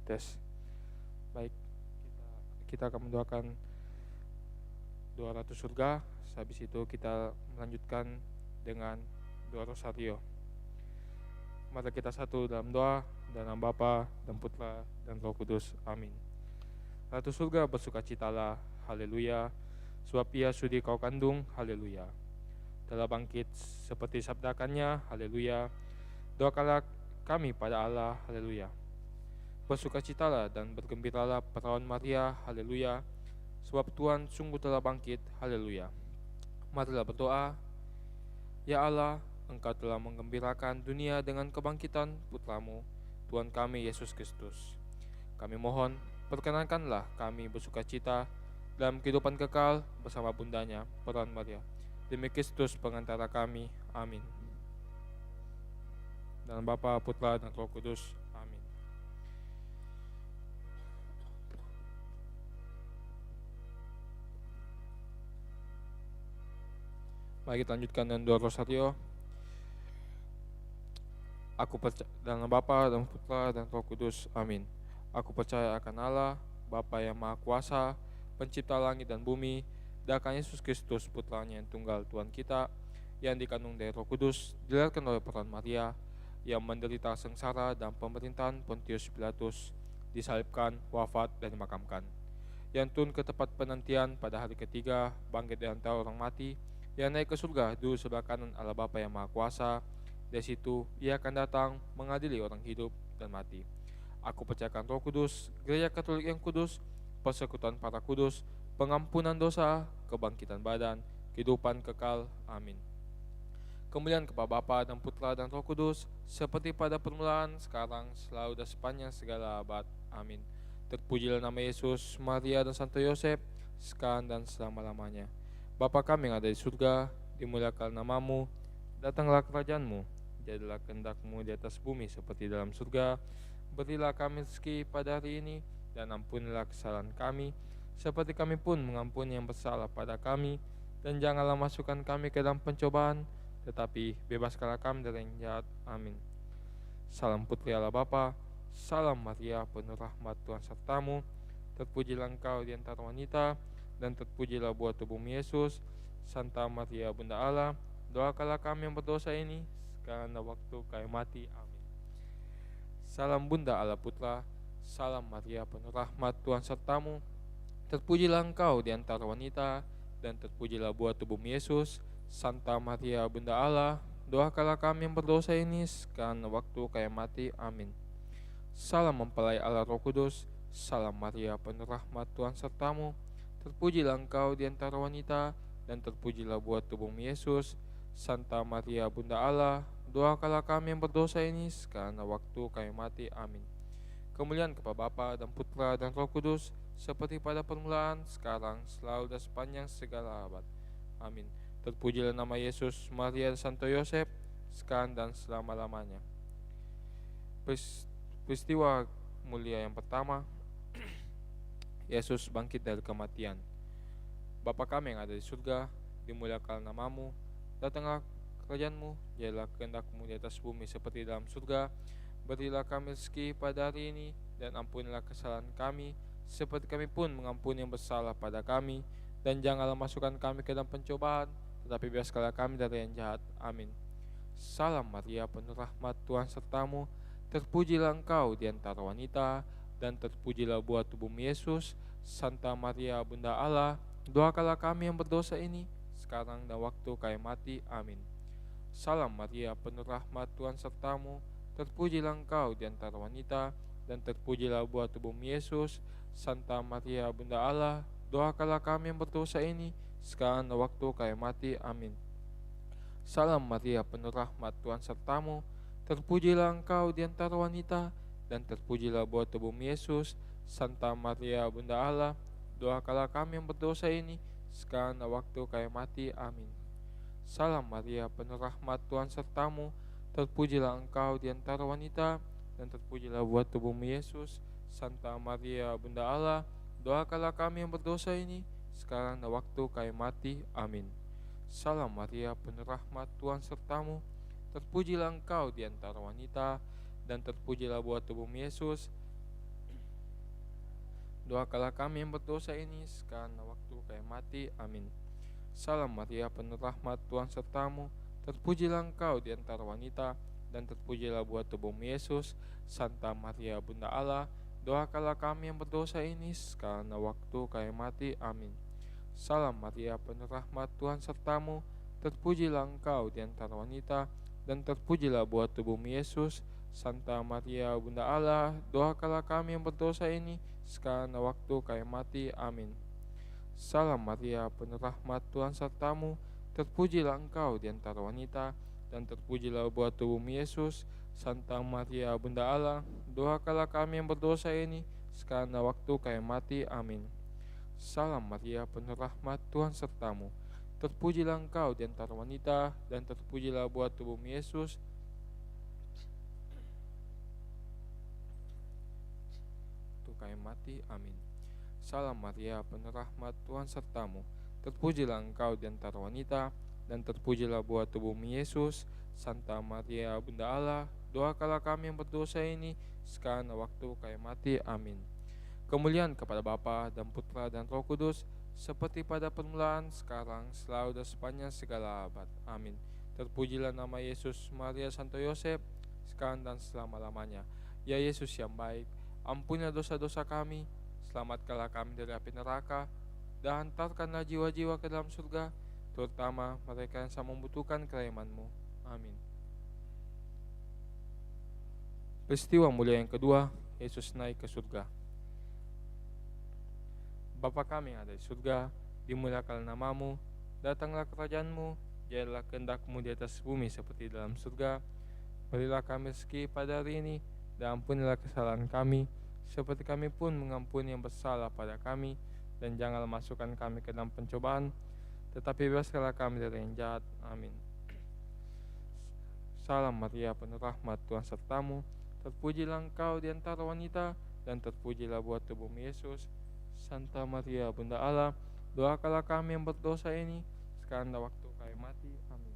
Tes. Baik, kita akan mendoakan doa Ratu Surga. Habis itu kita melanjutkan dengan doa Rosario. Mari kita satu dalam doa, dalam Bapa dan Putra dan Roh Kudus. Amin. Ratu Surga bersukacitalah, haleluya, sebab ia sudi kau kandung, haleluya. Telah bangkit seperti sabdakannya, haleluya. Doakanlah kami pada Allah, haleluya. Bersukacitalah dan bergembiralah perawan Maria, haleluya, sebab Tuhan sungguh telah bangkit, haleluya. Marilah berdoa. Ya Allah, Engkau telah menggembirakan dunia dengan kebangkitan Putramu, Tuhan kami Yesus Kristus. Kami mohon, perkenankanlah kami bersukacita dalam kehidupan kekal bersama bundanya, perawan Maria. Demi Kristus pengantara kami. Amin. Dalam Bapa, Putra, dan Roh Kudus. Amin. Mari kita lanjutkan dengan doa Rosario. Aku percaya dalam Bapa dan Putra dan Roh Kudus. Amin. Aku percaya akan Allah, Bapa yang Maha Kuasa, Pencipta langit dan bumi, dan akan Yesus Kristus, Putranya yang tunggal Tuhan kita, yang dikandung dari Roh Kudus, dilahirkan oleh perawan Maria, yang menderita sengsara dalam pemerintahan Pontius Pilatus, disalibkan, wafat, dan dimakamkan, yang turun ke tempat penantian pada hari ketiga, bangkit dari antara orang mati, yang naik ke surga duduk sebelah kanan Allah Bapa yang Maha Kuasa. Dari situ ia akan datang mengadili orang hidup dan mati. Aku percayakan Roh Kudus, Gereja Katolik yang kudus, persekutuan para kudus, pengampunan dosa, kebangkitan badan, kehidupan kekal. Amin. Kemuliaan kepada Bapa dan Putra dan Roh Kudus, seperti pada permulaan, sekarang, selalu dan sepanjang segala abad. Amin. Terpujilah nama Yesus, Maria dan Santo Yosef, sekarang dan selama-lamanya. Bapa kami yang ada di surga, dimuliakan namamu, datanglah kerajaanmu, jadilah kehendak-Mu di atas bumi seperti dalam surga. Berilah kami rezeki pada hari ini, dan ampunilah kesalahan kami, seperti kami pun mengampuni yang bersalah pada kami. Dan janganlah masukkan kami ke dalam pencobaan, tetapi bebaskanlah kami dari yang jahat. Amin. Salam Putri Allah Bapa, salam Maria, penuh rahmat Tuhan sertamu. Terpujilah engkau di antara wanita, dan terpujilah buah tubuhmu Yesus. Santa Maria Bunda Allah, doakanlah kami yang berdosa ini, sekarang dan waktu kami mati. Amin. Salam Bunda Allah Putra, salam Maria penuh rahmat Tuhan sertamu. Terpujilah engkau di antara wanita, dan terpujilah buah tubuhmu Yesus. Santa Maria Bunda Allah, doakanlah kami yang berdosa ini, sekarang dan waktu kami mati. Amin. Salam mempelai Allah Roh Kudus, salam Maria penuh rahmat Tuhan sertamu. Terpujilah engkau di antara wanita, dan terpujilah buah tubuhmu Yesus. Santa Maria Bunda Allah, doakanlah kami yang berdosa ini, sekarang dan waktu kami mati. Amin. Kemuliaan kepada Bapa dan Putra dan Roh Kudus, seperti pada permulaan, sekarang, selalu dan sepanjang segala abad. Amin. Terpujilah nama Yesus, Maria dan Santo Yosef, sekarang dan selama-lamanya. Peristiwa mulia yang pertama, Yesus bangkit dari kematian. Bapa kami yang ada di surga, dimuliakan namamu, datanglah kerajaanmu, jadilah kehendak-Mu di atas bumi seperti dalam surga. Berilah kami rezeki pada hari ini, dan ampunilah kesalahan kami, seperti kami pun mengampuni yang bersalah pada kami. Dan janganlah masukkan kami ke dalam pencobaan, tetapi bebaskanlah kami dari yang jahat. Amin. Salam Maria penuh rahmat Tuhan sertamu. Terpujilah engkau di antara wanita, dan terpujilah buah tubuhmu Yesus. Santa Maria Bunda Allah, doakanlah kami yang berdosa ini, sekarang dan waktu kami mati. Amin. Salam Maria penuh rahmat Tuhan sertamu. Terpujilah engkau di antara wanita, dan terpujilah buah tubuhmu Yesus. Santa Maria Bunda Allah, doakanlah kami yang berdosa ini, sekarang dan waktu kami mati. Amin. Salam Maria penuh rahmat Tuhan sertamu. Terpujilah engkau di antara wanita, dan terpujilah buah tubuhmu Yesus. Santa Maria Bunda Allah, doakanlah kami yang berdosa ini, sekarang dan waktu kami mati. Amin. Salam Maria penuh rahmat Tuhan sertamu. Terpujilah engkau di antara wanita, dan terpujilah buah tubuhmu Yesus. Santa Maria Bunda Allah, doakanlah kami yang berdosa ini, sekarang dan waktu kami mati. Amin. Salam Maria penuh rahmat Tuhan sertamu. Terpujilah engkau di antara wanita, dan terpujilah buah tubuhmu Yesus. Doakanlah kami yang berdosa ini sekarang waktu kami mati. Amin. Salam Maria, penuh rahmat, Tuhan sertamu. Terpujilah engkau di antara wanita, dan terpujilah buah tubuhmu Yesus. Santa Maria, Bunda Allah, doakanlah kami yang berdosa ini sekarang waktu kami mati. Amin. Salam Maria, penuh rahmat, Tuhan sertamu. Terpujilah engkau di antara wanita, dan terpujilah buah tubuhmu Yesus. Santa Maria, Bunda Allah, doakanlah kami yang berdosa ini sekarang waktu kami mati. Amin. Salam Maria, penuh rahmat, Tuhan sertamu. Terpujilah engkau di antara wanita, dan terpujilah buah tubuhmu Yesus. Santa Maria, Bunda Allah, doakanlah kami yang berdosa ini sekarang waktu kami mati. Amin. Salam Maria, penuh rahmat, Tuhan sertamu. Terpujilah engkau di antara wanita, dan terpujilah buah tubuhmu Yesus. Kami mati. Amin. Salam Maria, penuh rahmat, Tuhan sertamu. Terpujilah engkau di antara wanita, dan terpujilah buah tubuhmu Yesus. Santa Maria, Bunda Allah, doakanlah kami yang berdosa ini sekarang waktu kami mati. Amin. Kemuliaan kepada Bapa dan Putra dan Roh Kudus, seperti pada permulaan, sekarang, selalu dan sepanjang segala abad. Amin. Terpujilah nama Yesus, Maria, Santo Yosef, sekarang dan selama-lamanya. Ya Yesus yang baik, ampunilah dosa-dosa kami, selamatkanlah kami dari api neraka, dan hantarkanlah jiwa-jiwa ke dalam surga, terutama mereka yang sangat membutuhkan kerahiman-Mu. Amin. Peristiwa mulia yang kedua, Yesus naik ke surga. Bapa kami yang ada di surga, dimuliakanlah nama-Mu, datanglah kerajaan-Mu, jadilah kehendak-Mu di atas bumi seperti dalam surga. Berilah kami rezeki pada hari ini, dan ampunilah kesalahan kami, seperti kami pun mengampuni yang bersalah pada kami, dan janganlah masukkan kami ke dalam pencobaan, tetapi bebaskanlah kami dari yang jahat. Amin. Salam Maria, penuh rahmat, Tuhan sertamu. Terpujilah engkau di antara wanita, dan terpujilah buah tubuhmu Yesus. Santa Maria, Bunda Allah, doakanlah kami yang berdosa ini sekarang dan waktu kami mati. Amin.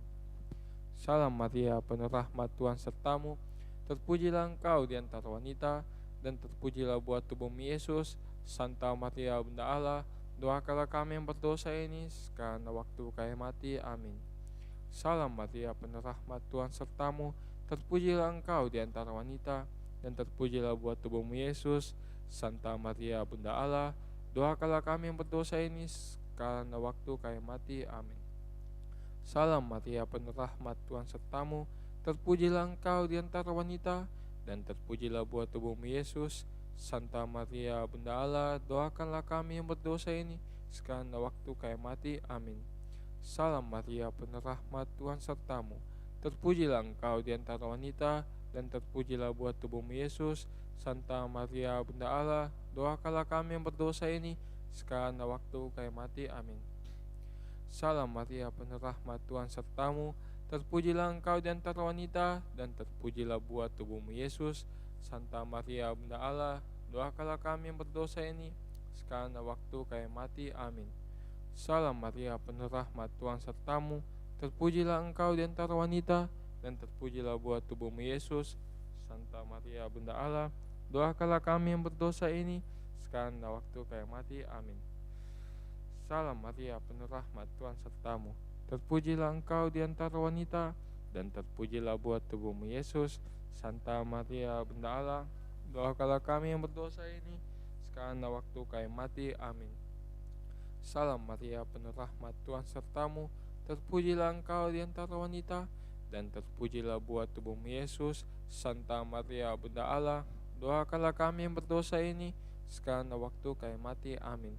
Salam Maria, penuh rahmat, Tuhan sertamu. Terpujilah engkau di antara wanita, dan terpujilah buah tubuhmu Yesus. Santa Maria, Bunda Allah, doakanlah kami yang berdosa ini sekarang dan waktu kami mati. Amin. Salam Maria, penuh rahmat, Tuhan sertamu. Terpujilah engkau di antara wanita, dan terpujilah buah tubuhmu Yesus. Santa Maria, Bunda Allah, doakanlah kami yang berdosa ini sekarang dan waktu kami mati. Amin. Salam Maria, penuh rahmat, Tuhan sertamu. Terpujilah engkau di antara wanita, dan terpujilah buah tubuhmu Yesus. Santa Maria, Bunda Allah, doakanlah kami yang berdosa ini sekarang dan waktu kami mati. Amin. Salam Maria, penuh rahmat, Tuhan sertamu. Terpujilah engkau di antara wanita, dan terpujilah buah tubuhmu Yesus. Santa Maria, Bunda Allah, doakanlah kami yang berdosa ini sekarang dan waktu kami mati. Amin. Salam Maria, penuh rahmat, Tuhan sertamu. Terpujilah engkau di antara wanita, dan terpujilah buah tubuhmu Yesus. Santa Maria, Bunda Allah, doakanlah kami yang berdosa ini sekarang dan waktu kami mati. Amin. Salam Maria, penuh rahmat, Tuhan sertamu. Terpujilah engkau di antara wanita, dan terpujilah buah tubuhmu Yesus. Santa Maria, Bunda Allah, doakanlah kami yang berdosa ini sekarang dan waktu kami mati. Amin. Salam Maria, penuh rahmat, Tuhan sertamu. Terpujilah engkau di antara wanita, dan terpujilah buah tubuhmu Yesus. Santa Maria, Bunda Allah, doakanlah kami yang berdosa ini sekarang dan waktu kami mati. Amin. Salam Maria, penuh rahmat, Tuhan sertamu. Terpujilah engkau di antara wanita, dan terpujilah buah tubuhmu Yesus. Santa Maria, Bunda Allah, doakanlah kami yang berdosa ini sekarang dan waktu kami mati. Amin.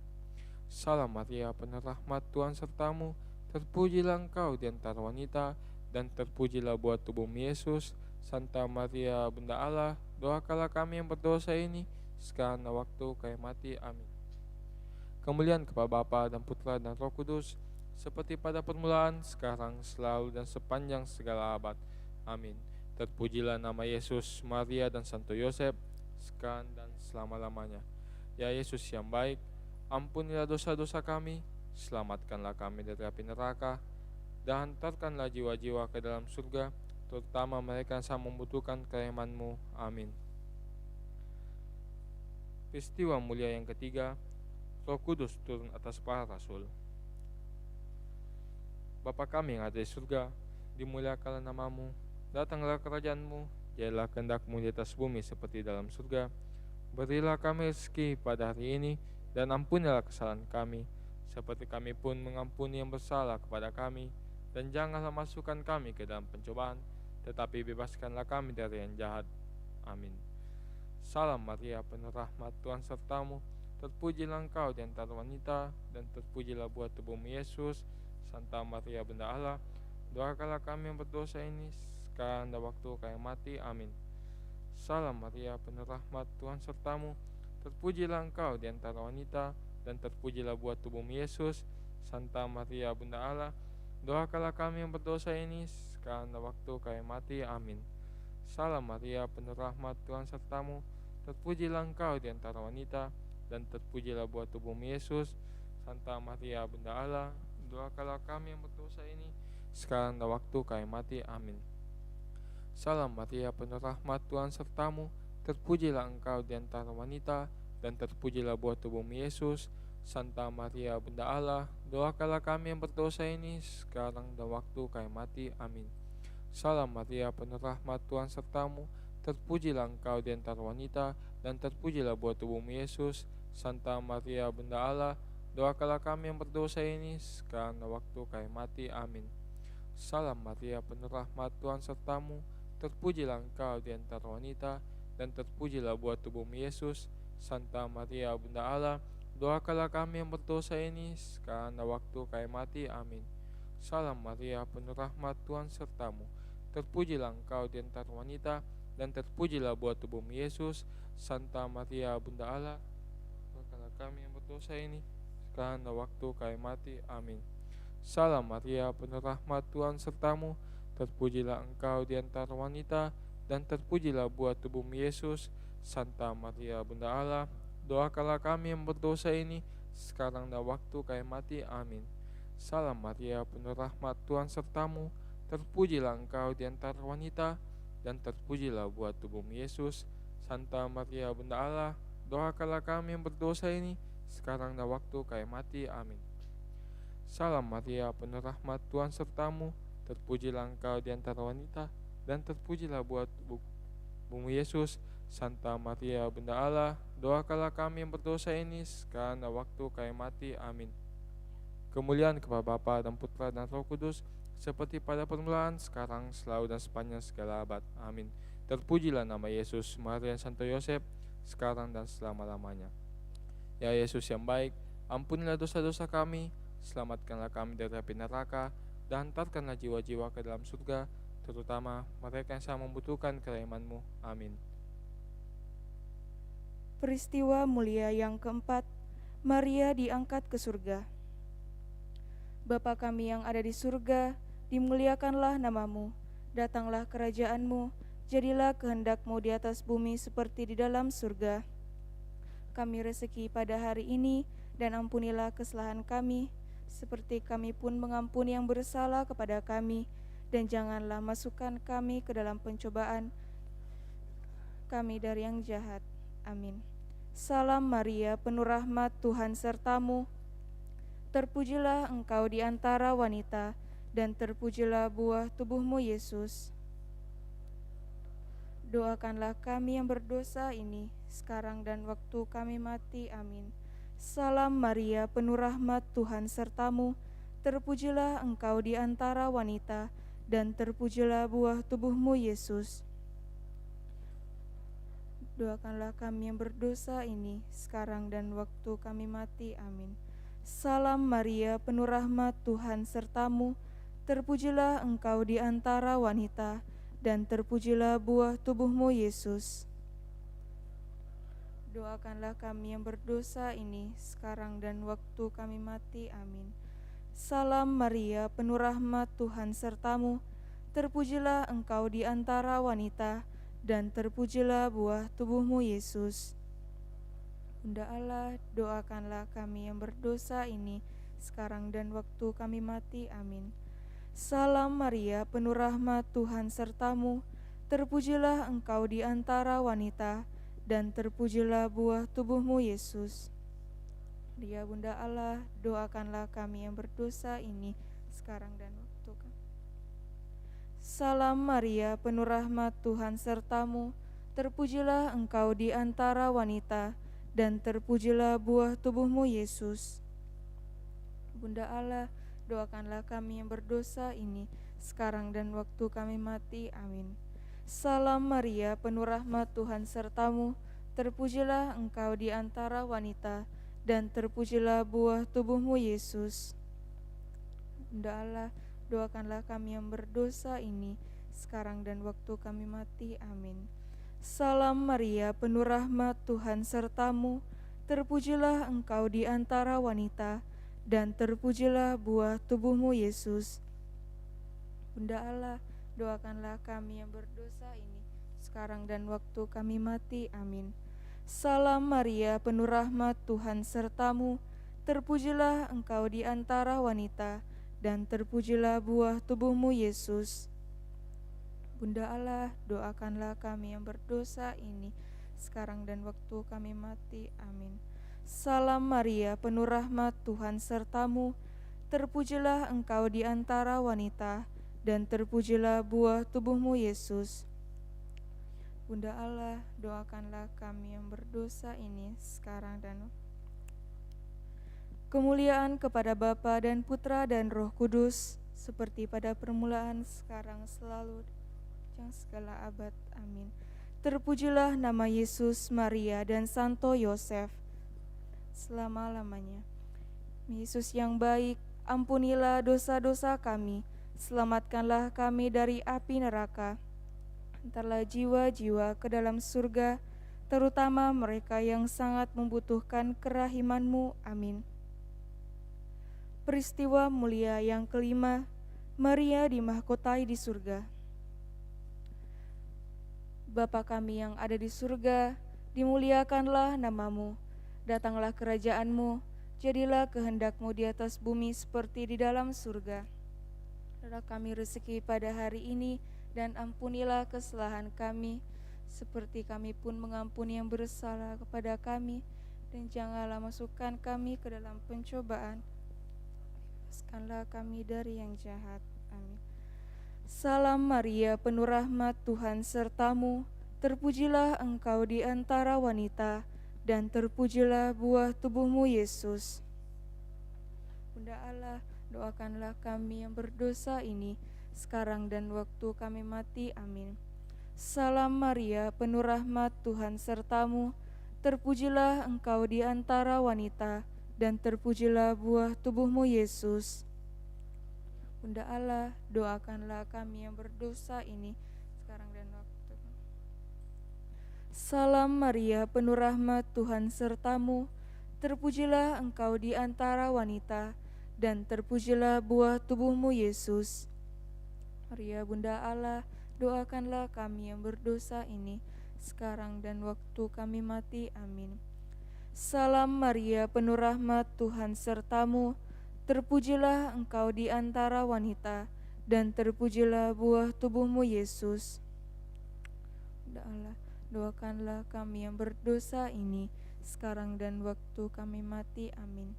Salam Maria, penuh rahmat, Tuhan sertamu. Terpujilah engkau di antara wanita, dan terpujilah buah tubuhmu Yesus. Santa Maria, Bunda Allah, doakanlah kami yang berdosa ini sekarang dan waktu kami mati. Amin. Kemuliaan kepada Bapa dan Putra dan Roh Kudus, seperti pada permulaan, sekarang, selalu dan sepanjang segala abad. Amin. Terpujilah nama Yesus, Maria dan Santo Yosef, sekarang dan selama-lamanya. Ya Yesus yang baik, ampunilah dosa-dosa kami, selamatkanlah kami dari api neraka, dan hantarkanlah jiwa-jiwa ke dalam surga, terutama mereka yang sangat membutuhkan kerahiman-Mu. Amin. Peristiwa mulia yang ketiga, Roh Kudus turun atas para rasul. Bapa kami yang ada di surga, dimuliakanlah namamu, datanglah kerajaanmu, jadilah kehendakmu di atas bumi seperti dalam surga. Berilah kami rezeki pada hari ini, dan ampunilah kesalahan kami, seperti kami pun mengampuni yang bersalah kepada kami. Dan janganlah masukkan kami ke dalam pencobaan, tetapi bebaskanlah kami dari yang jahat. Amin. Salam Maria, penuh rahmat, Tuhan sertamu, terpujilah engkau di antara wanita, dan terpujilah buah tubuhmu Yesus. Santa Maria Bunda Allah, doakanlah kami yang berdosa ini, sekarang dan waktu kami mati. Amin. Salam Maria, penuh rahmat, Tuhan sertamu, terpujilah engkau di antara wanita, dan terpujilah buah tubuhmu Yesus. Santa Maria Bunda Allah, doakanlah kami yang berdosa ini, sekarang dan waktu kami mati. Amin. Salam Maria, penuh rahmat, Tuhan sertamu, terpujilah engkau di antara wanita, dan terpujilah buah tubuhmu Yesus. Santa Maria Bunda Allah, doakanlah kami yang berdosa ini, sekarang dan waktu kami mati. Amin. Salam Maria, penuh rahmat, Tuhan sertamu, terpujilah engkau di antara wanita, dan terpujilah buah tubuhmu Yesus. Santa Maria Bunda Allah, doakanlah kami yang berdosa ini, sekarang dan waktu kami mati. Amin. Salam Maria, penuh rahmat, Tuhan sertamu, terpujilah engkau di antara wanita, dan terpujilah buah tubuhmu Yesus. Santa Maria Bunda Allah, doakanlah kami yang berdosa ini, sekarang dan waktu kami mati. Amin. Salam Maria, penuh rahmat, Tuhan sertamu, terpujilah engkau di antara wanita, dan terpujilah buah tubuhmu Yesus. Santa Maria Bunda Allah, doakanlah kami yang berdosa ini, sekarang dan waktu kami mati. Amin. Salam Maria, penuh rahmat, Tuhan sertamu, terpujilah engkau di antara wanita, dan terpujilah buah tubuhmu Yesus. Santa Maria Bunda Allah, doakanlah kami yang berdosa ini, sekarang dan waktu kami mati. Amin. Salam Maria, penuh rahmat, Tuhan sertamu, terpujilah engkau di antara wanita, dan terpujilah buah tubuhmu Yesus. Santa Maria Bunda Allah, doakanlah kami yang berdosa ini, sekarang dan waktu kami mati. Amin. Salam Maria, penuh rahmat, Tuhan sertamu, terpujilah engkau di antara wanita, dan terpujilah buah tubuhmu Yesus. Santa Maria Bunda Allah, doakanlah kami yang berdosa ini, sekarang dan waktu kami mati. Amin. Salam Maria, penuh rahmat, Tuhan sertamu, terpujilah engkau di antara wanita, dan terpujilah buah tubuhmu Yesus. Santa Maria Bunda Allah, doakanlah kami yang berdosa ini, sekarang dan waktu kami mati. Amin. Kemuliaan kepada Bapa dan Putra dan Roh Kudus, seperti pada permulaan, sekarang, selalu, dan sepanjang segala abad. Amin. Terpujilah nama Yesus, Maria dan Santo Yosef, sekarang dan selama-lamanya. Ya Yesus yang baik, ampunilah dosa-dosa kami, selamatkanlah kami dari api neraka, dan hantarkanlah jiwa-jiwa ke dalam surga, terutama mereka yang sangat membutuhkan kerahiman-Mu. Amin. Peristiwa mulia yang keempat, Maria diangkat ke surga. Bapa kami yang ada di surga, dimuliakanlah namamu, datanglah kerajaan-Mu, jadilah kehendak-Mu di atas bumi seperti di dalam surga. Kami rezeki pada hari ini, dan ampunilah kesalahan kami, seperti kami pun mengampuni yang bersalah kepada kami, dan janganlah masukkan kami ke dalam pencobaan, kami dari yang jahat. Amin. Salam Maria, penuh rahmat, Tuhan sertamu, terpujilah engkau di antara wanita, dan terpujilah buah tubuhmu Yesus. Doakanlah kami yang berdosa ini, sekarang dan waktu kami mati. Amin. Salam Maria, penuh rahmat, Tuhan sertamu, terpujilah engkau di antara wanita, dan terpujilah buah tubuhmu Yesus. Doakanlah kami yang berdosa ini, sekarang dan waktu kami mati. Amin. Salam Maria, penuh rahmat, Tuhan sertamu, terpujilah engkau di antara wanita, dan terpujilah buah tubuhmu Yesus. Doakanlah kami yang berdosa ini, sekarang dan waktu kami mati. Amin. Salam Maria, penuh rahmat, Tuhan sertamu, terpujilah engkau di antara wanita, dan terpujilah buah tubuhmu Yesus. Bunda Allah, doakanlah kami yang berdosa ini, sekarang dan waktu kami mati. Amin. Salam Maria, penuh rahmat, Tuhan sertamu, terpujilah engkau di antara wanita, dan terpujilah buah tubuhmu Yesus. Maria Bunda Allah, doakanlah kami yang berdosa ini sekarang dan waktu kami. Salam Maria, penuh rahmat Tuhan sertamu, terpujilah engkau di antara wanita, dan terpujilah buah tubuhmu Yesus. Bunda Allah, doakanlah kami yang berdosa ini sekarang dan waktu kami mati. Amin. Salam Maria, penuh rahmat Tuhan sertamu, terpujilah engkau di antara wanita, dan terpujilah buah tubuhmu Yesus. Bunda Allah, doakanlah kami yang berdosa ini sekarang dan waktu kami mati. Amin. Salam Maria, penuh rahmat Tuhan sertamu, terpujilah engkau di antara wanita, dan terpujilah buah tubuhmu Yesus. Bunda Allah, doakanlah kami yang berdosa ini sekarang dan waktu kami mati. Amin. Salam Maria, penuh rahmat Tuhan sertamu, terpujilah engkau di antara wanita, dan terpujilah buah tubuhmu Yesus. Bunda Allah, doakanlah kami yang berdosa ini sekarang dan waktu kami mati. Amin. Salam Maria, penuh rahmat Tuhan sertamu, terpujilah engkau di antara wanita, dan terpujilah buah tubuhmu Yesus. Bunda Allah, doakanlah kami yang berdosa ini sekarang dan kemuliaan kepada Bapa dan Putra dan Roh Kudus, seperti pada permulaan, sekarang, selalu, yang segala abad. Amin. Terpujilah nama Yesus, Maria, dan Santo Yosef selama-lamanya. Yesus yang baik, ampunilah dosa-dosa kami, selamatkanlah kami dari api neraka. Antarlah jiwa-jiwa ke dalam surga, terutama mereka yang sangat membutuhkan kerahiman-Mu. Amin. Peristiwa mulia yang kelima, Maria dimahkotai di surga. Bapa kami yang ada di surga, dimuliakanlah nama-Mu. Datanglah kerajaan-Mu, jadilah kehendak-Mu di atas bumi seperti di dalam surga. Berilah kami rezeki pada hari ini, dan ampunilah kesalahan kami, seperti kami pun mengampuni yang bersalah kepada kami, dan janganlah masukkan kami ke dalam pencobaan, bebaskanlah kami dari yang jahat. Amin. Salam Maria, penuh rahmat Tuhan sertamu, terpujilah engkau di antara wanita, dan terpujilah buah tubuhmu Yesus. Bunda Allah, doakanlah kami yang berdosa ini sekarang dan waktu kami mati. Amin. Salam Maria, penuh rahmat Tuhan sertamu, terpujilah engkau di antara wanita, dan terpujilah buah tubuhmu Yesus. Bunda Allah, doakanlah kami yang berdosa ini sekarang dan waktu. Salam Maria, penuh rahmat Tuhan sertamu, terpujilah engkau di antara wanita, dan terpujilah buah tubuhmu Yesus. Maria Bunda Allah, doakanlah kami yang berdosa ini sekarang dan waktu kami mati. Amin. Salam Maria, penuh rahmat Tuhan sertamu, terpujilah engkau di antara wanita, dan terpujilah buah tubuhmu Yesus. Bunda Allah, doakanlah kami yang berdosa ini sekarang dan waktu kami mati. Amin.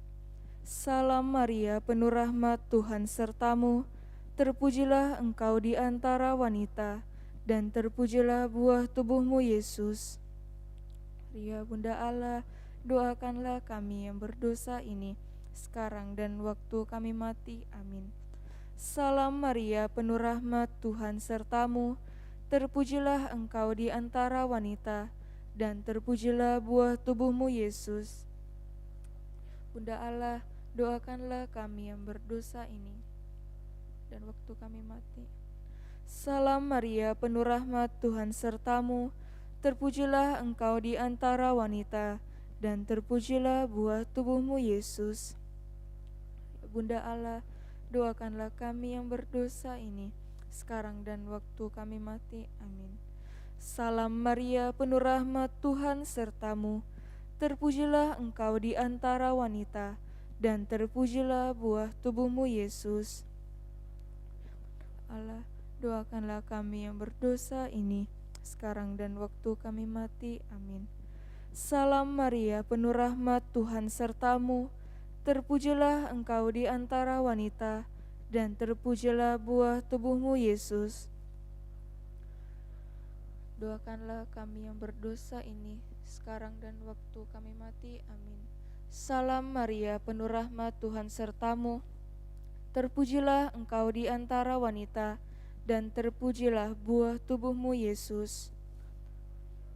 Salam Maria, penuh rahmat Tuhan sertamu, terpujilah engkau di antara wanita, dan terpujilah buah tubuhmu Yesus. Maria Bunda Allah, doakanlah kami yang berdosa ini sekarang dan waktu kami mati. Amin. Salam Maria, penuh rahmat Tuhan sertamu, terpujilah engkau di antara wanita, dan terpujilah buah tubuhmu Yesus. Bunda Allah, doakanlah kami yang berdosa ini dan waktu kami mati. Salam Maria, penuh rahmat Tuhan sertamu, terpujilah engkau di antara wanita, dan terpujilah buah tubuhmu Yesus. Bunda Allah, doakanlah kami yang berdosa ini sekarang dan waktu kami mati. Amin. Salam Maria, penuh rahmat Tuhan sertamu, terpujilah engkau di antara wanita, dan terpujilah buah tubuhmu Yesus. Allah, doakanlah kami yang berdosa ini sekarang dan waktu kami mati. Amin. Salam Maria, penuh rahmat, Tuhan sertamu. Terpujilah engkau di antara wanita, dan terpujilah buah tubuhmu, Yesus. Doakanlah kami yang berdosa ini, sekarang dan waktu kami mati. Amin. Salam Maria, penuh rahmat, Tuhan sertamu. Terpujilah engkau di antara wanita, dan terpujilah buah tubuhmu, Yesus.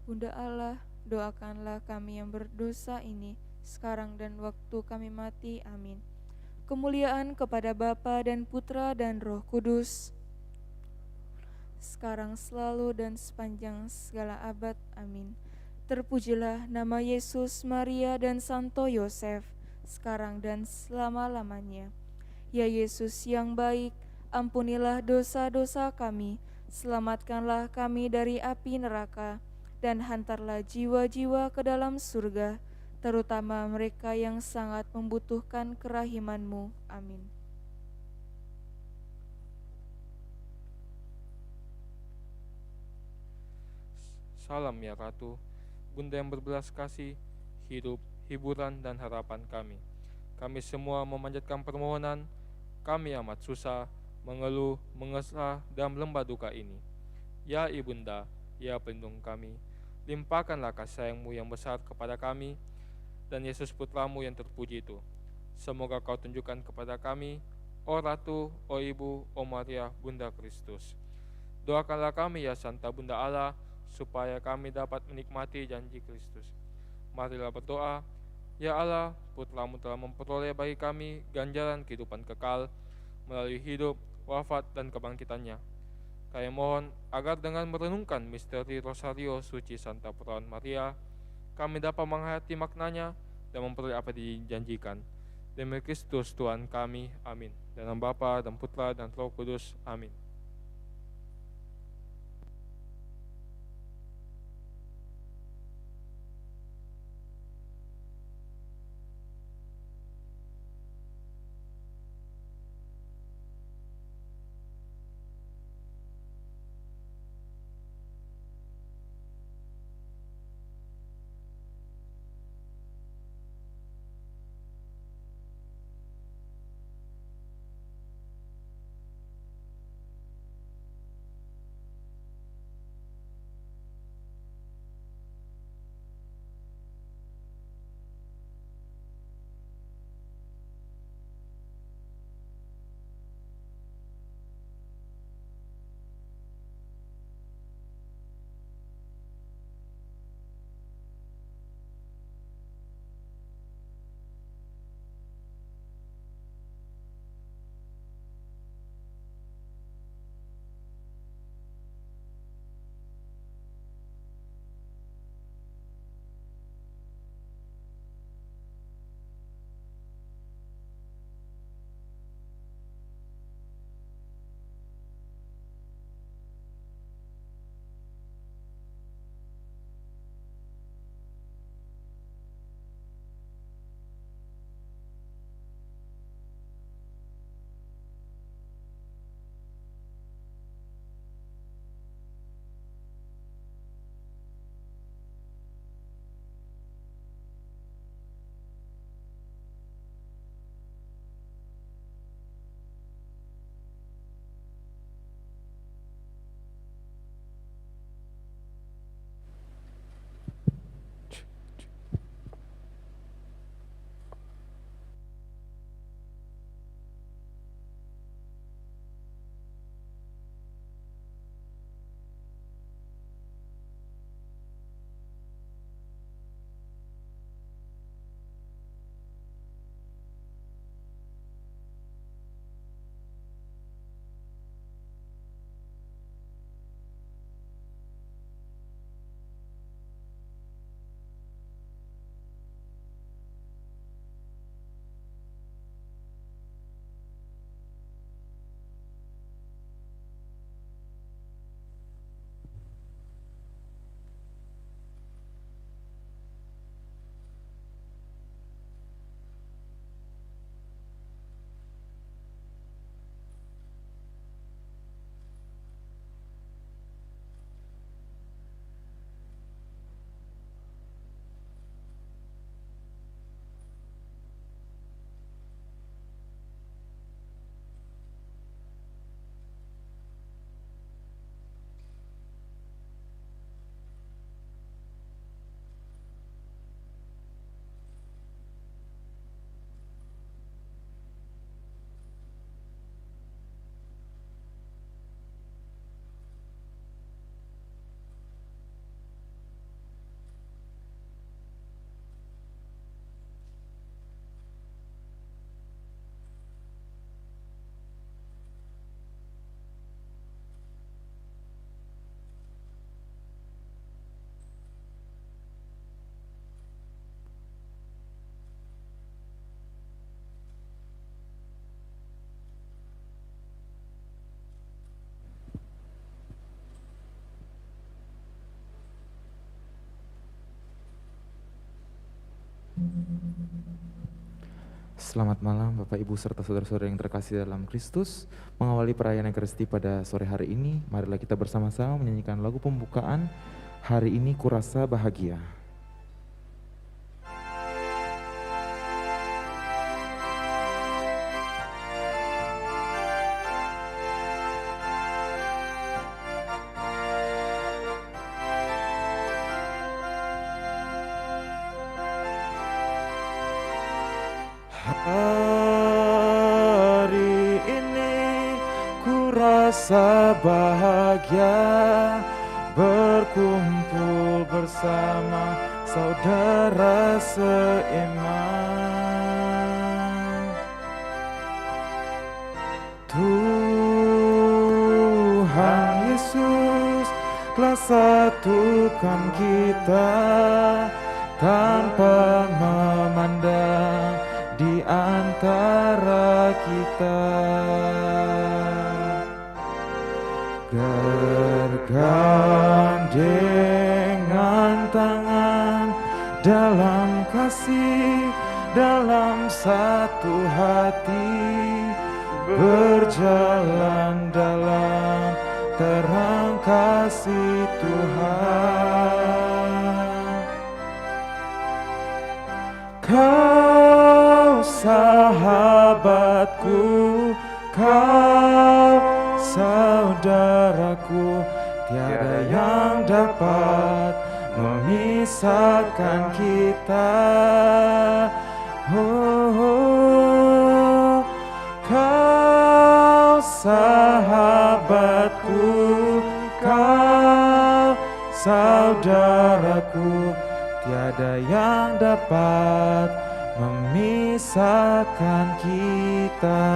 Bunda Allah, doakanlah kami yang berdosa ini, sekarang dan waktu kami mati. Amin. Kemuliaan kepada Bapa dan Putra dan Roh Kudus, sekarang selalu dan sepanjang segala abad. Amin. Terpujilah nama Yesus, Maria, dan Santo Yosef, sekarang dan selama-lamanya. Ya Yesus yang baik, ampunilah dosa-dosa kami, selamatkanlah kami dari api neraka, dan hantarlah jiwa-jiwa ke dalam surga, terutama mereka yang sangat membutuhkan kerahiman-Mu. Amin. Salam ya Ratu, Bunda yang berbelas kasih, hidup, hiburan, dan harapan kami. Kami semua memanjatkan permohonan, kami amat susah, mengeluh, mengesah dalam lembah duka ini. Ya Ibunda, ya pelindung kami, limpahkanlah kasih sayang-Mu yang besar kepada kami, dan Yesus Putramu yang terpuji itu. Semoga Kau tunjukkan kepada kami, O Ratu, O Ibu, O Maria, Bunda Kristus. Doakanlah kami ya Santa Bunda Allah, supaya kami dapat menikmati janji Kristus. Marilah berdoa. Ya Allah, Putramu telah memperoleh bagi kami ganjaran kehidupan kekal melalui hidup, wafat, dan kebangkitannya. Kami mohon agar dengan merenungkan misteri Rosario Suci Santa Perawan Maria, kami dapat menghayati maknanya dan memperoleh apa yang dijanjikan. Demi Kristus Tuhan kami, amin. Dalam Bapa dan Putra dan Roh Kudus, amin. Selamat malam Bapak Ibu serta saudara-saudara yang terkasih dalam Kristus. Mengawali perayaan Ekaristi pada sore hari ini, marilah kita bersama-sama menyanyikan lagu pembukaan Hari Ini Kurasa Bahagia. Hari ini ku rasa bahagia berkumpul bersama saudara seiman. Tuhan Yesus telah satukan kita tanpa memandang di antara kita. Bergandengan tangan dalam kasih, dalam satu hati, berjalan dalam terang kasih Tuhan. Kau sahabatku, kau saudaraku, tiada yang dapat memisahkan kita. Oh, kau sahabatku, kau saudaraku, tiada yang dapat memisahkan kita.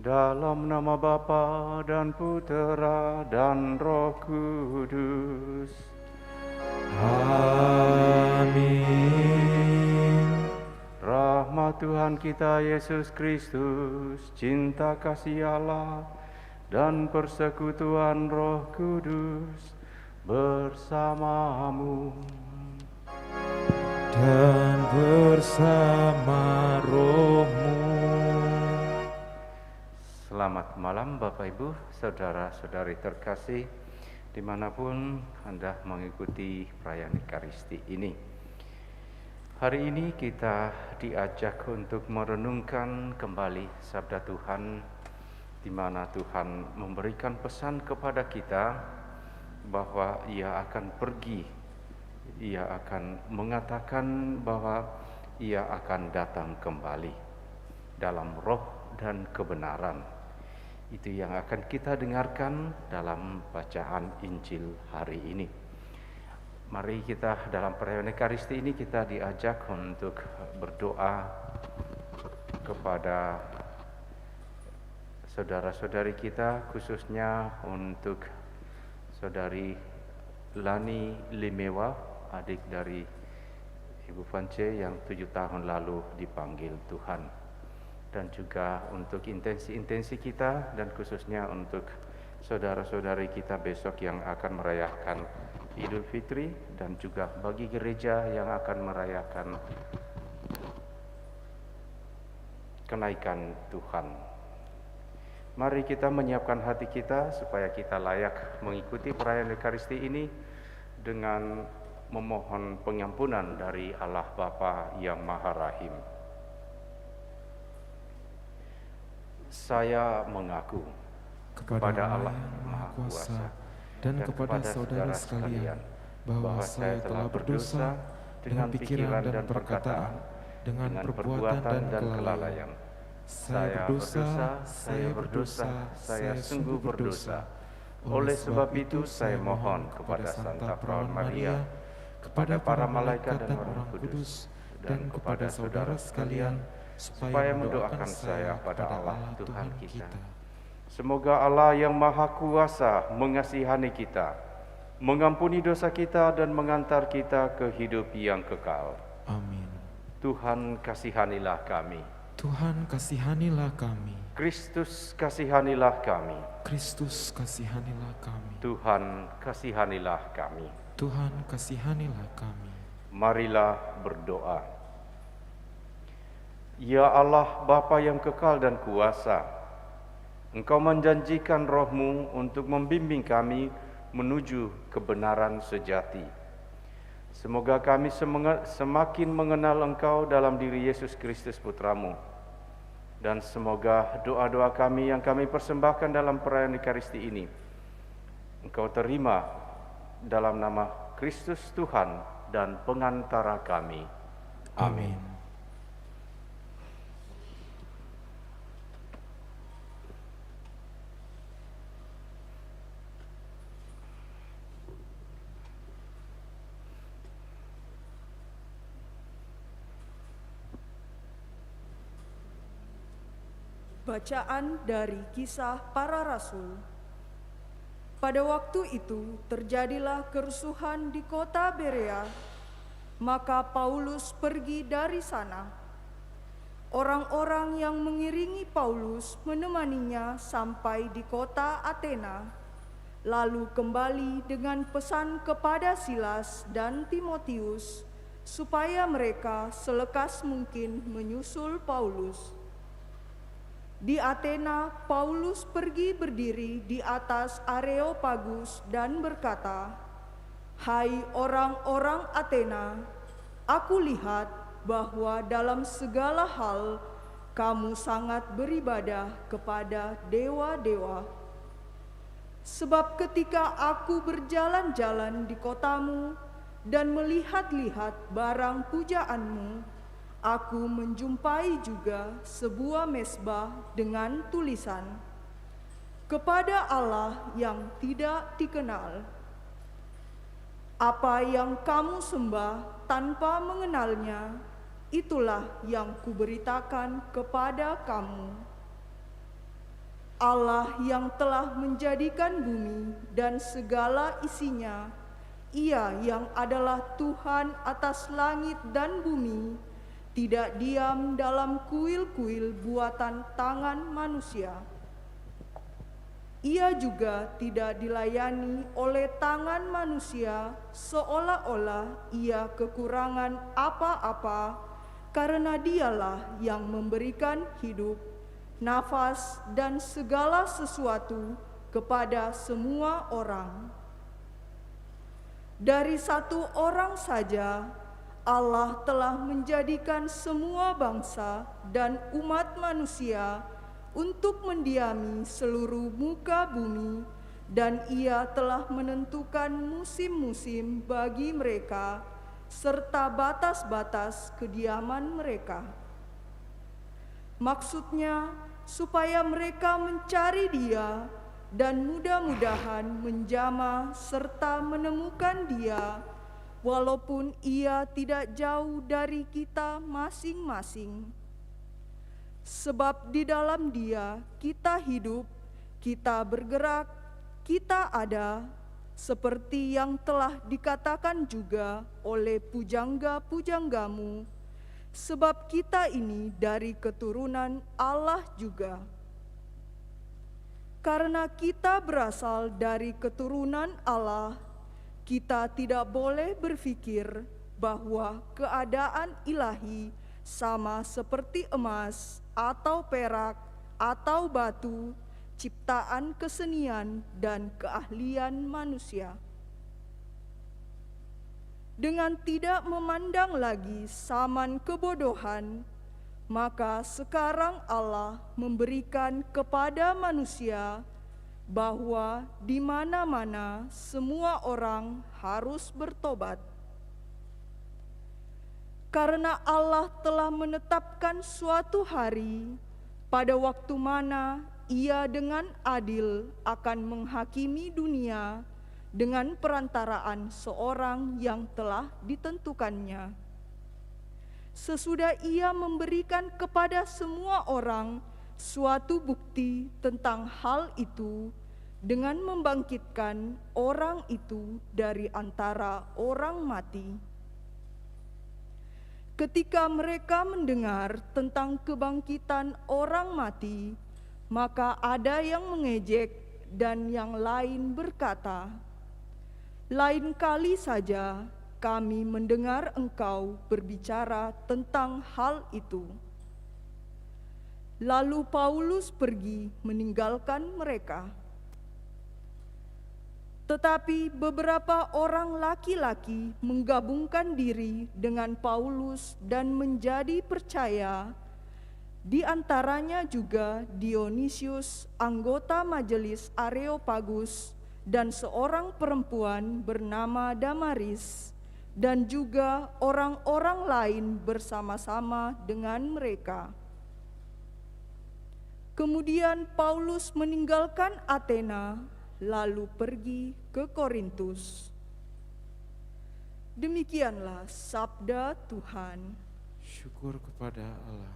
Dalam nama Bapa dan Putera dan Roh Kudus. Amin. Rahmat Tuhan kita Yesus Kristus, cinta kasih Allah, dan persekutuan Roh Kudus bersamamu. Dan bersama rohmu. Selamat malam Bapak Ibu, Saudara-saudari terkasih, dimanapun Anda mengikuti perayaan Ekaristi ini. Hari ini kita diajak untuk merenungkan kembali sabda Tuhan, di mana Tuhan memberikan pesan kepada kita bahwa Ia akan pergi, Ia akan mengatakan bahwa Ia akan datang kembali dalam roh dan kebenaran. Itu yang akan kita dengarkan dalam bacaan Injil hari ini. Mari kita dalam perayaan Ekaristi ini kita diajak untuk berdoa kepada saudara-saudari kita, khususnya untuk saudari Lani Limewa, adik dari Ibu Vance yang 7 tahun lalu dipanggil Tuhan. Dan juga untuk intensi-intensi kita dan khususnya untuk saudara-saudari kita besok yang akan merayakan Idul Fitri, dan juga bagi gereja yang akan merayakan kenaikan Tuhan. Mari kita menyiapkan hati kita supaya kita layak mengikuti perayaan Ekaristi ini dengan memohon pengampunan dari Allah Bapa yang Maha Rahim. Saya mengaku kepada Allah Maha Kuasa dan kepada saudara sekalian bahwa saya telah berdosa dengan pikiran dan perkataan, dengan perbuatan dan kelalaian. Saya berdosa, saya sungguh berdosa. Oleh sebab itu saya mohon kepada Santa Perawan Maria, kepada para malaikat dan orang kudus, dan kepada saudara sekalian, supaya mendoakan saya pada Allah Tuhan kita. Semoga Allah yang Maha Kuasa mengasihani kita, mengampuni dosa kita dan mengantar kita ke hidup yang kekal. Amin. Tuhan kasihanilah kami. Tuhan kasihanilah kami. Kristus kasihanilah kami. Kristus kasihanilah kami. Tuhan kasihanilah kami. Tuhan kasihanilah kami. Marilah berdoa. Ya Allah, Bapa yang kekal dan kuasa, Engkau menjanjikan Roh-Mu untuk membimbing kami menuju kebenaran sejati. Semoga kami semakin mengenal Engkau dalam diri Yesus Kristus Putra-Mu. Dan semoga doa-doa kami yang kami persembahkan dalam perayaan Ekaristi ini, Engkau terima dalam nama Kristus Tuhan dan pengantara kami. Amin. Bacaan dari Kisah Para Rasul. Pada waktu itu terjadilah kerusuhan di kota Berea, maka Paulus pergi dari sana. Orang-orang yang mengiringi Paulus menemaninya sampai di kota Athena, lalu kembali dengan pesan kepada Silas dan Timotius supaya mereka selekas mungkin menyusul Paulus. Di Athena, Paulus pergi berdiri di atas Areopagus dan berkata, "Hai orang-orang Athena, aku lihat bahwa dalam segala hal kamu sangat beribadah kepada dewa-dewa. Sebab ketika aku berjalan-jalan di kotamu dan melihat-lihat barang pujaanmu, aku menjumpai juga sebuah mezbah dengan tulisan, kepada Allah yang tidak dikenal. Apa yang kamu sembah tanpa mengenalnya, itulah yang kuberitakan kepada kamu. Allah yang telah menjadikan bumi dan segala isinya, Ia yang adalah Tuhan atas langit dan bumi, tidak diam dalam kuil-kuil buatan tangan manusia. Ia juga tidak dilayani oleh tangan manusia seolah-olah ia kekurangan apa-apa, karena Dialah yang memberikan hidup, nafas, dan segala sesuatu kepada semua orang. Dari satu orang saja, Allah telah menjadikan semua bangsa dan umat manusia untuk mendiami seluruh muka bumi, dan Ia telah menentukan musim-musim bagi mereka serta batas-batas kediaman mereka. Maksudnya supaya mereka mencari Dia dan mudah-mudahan menjamah serta menemukan Dia, walaupun Ia tidak jauh dari kita masing-masing. Sebab di dalam Dia kita hidup, kita bergerak, kita ada, seperti yang telah dikatakan juga oleh pujangga-pujanggamu, sebab kita ini dari keturunan Allah juga. Karena kita berasal dari keturunan Allah, kita tidak boleh berpikir bahwa keadaan ilahi sama seperti emas atau perak atau batu, ciptaan kesenian dan keahlian manusia. Dengan tidak memandang lagi saman kebodohan, maka sekarang Allah memberikan kepada manusia bahwa di mana-mana semua orang harus bertobat. Karena Allah telah menetapkan suatu hari pada waktu mana Ia dengan adil akan menghakimi dunia dengan perantaraan seorang yang telah ditentukannya. Sesudah Ia memberikan kepada semua orang suatu bukti tentang hal itu dengan membangkitkan orang itu dari antara orang mati. Ketika mereka mendengar tentang kebangkitan orang mati, maka ada yang mengejek dan yang lain berkata, "Lain kali saja kami mendengar engkau berbicara tentang hal itu." Lalu Paulus pergi meninggalkan mereka. Tetapi beberapa orang laki-laki menggabungkan diri dengan Paulus dan menjadi percaya, di antaranya juga Dionisius, anggota majelis Areopagus, dan seorang perempuan bernama Damaris, dan juga orang-orang lain bersama-sama dengan mereka. Kemudian Paulus meninggalkan Athena, lalu pergi ke Korintus. Demikianlah sabda Tuhan. Syukur kepada Allah.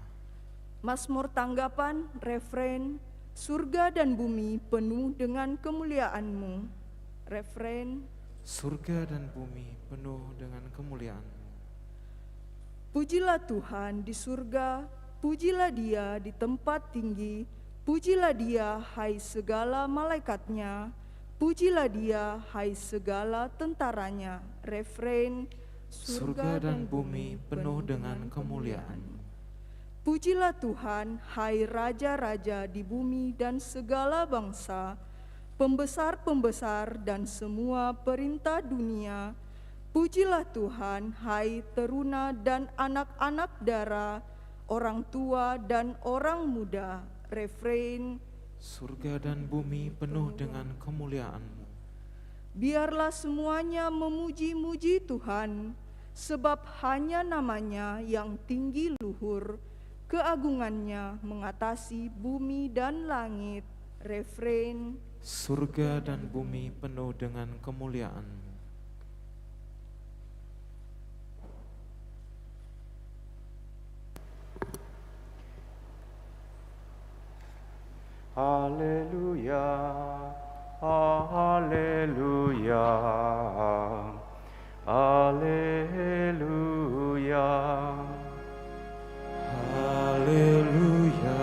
Mazmur tanggapan, refren, surga dan bumi penuh dengan kemuliaan-Mu. Refren, Surga dan bumi penuh dengan kemuliaan-Mu. pujilah Tuhan di surga, pujilah Dia di tempat tinggi, pujilah Dia hai segala malaikatnya, pujilah Dia hai segala tentaranya. Refren, Surga dan bumi penuh dengan kemuliaan-Mu. Pujilah Tuhan, hai raja-raja di bumi dan segala bangsa, pembesar-pembesar dan semua perintah dunia. Pujilah Tuhan, hai teruna dan anak-anak dara, orang tua dan orang muda. Refrein, Surga dan bumi penuh dengan kemuliaan-Mu. biarlah semuanya memuji-muji Tuhan, sebab hanya namanya yang tinggi luhur, keagungannya mengatasi bumi dan langit. Refrein, Surga dan bumi penuh dengan kemuliaan-Mu. Haleluya, haleluya, haleluya. Haleluya,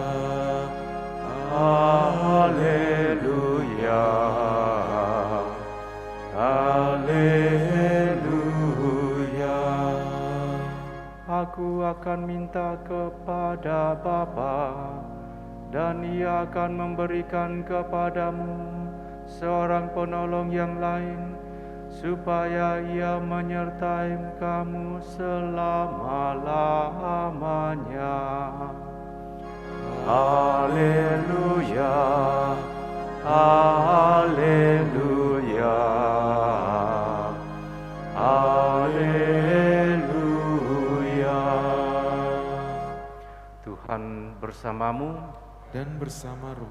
Haleluya, haleluya. Aku akan minta kepada Bapa, dan Ia akan memberikan kepadamu seorang penolong yang lain, supaya Ia menyertai kamu selama-lamanya. Haleluya, haleluya, haleluya. Tuhan bersamamu dan bersama roh.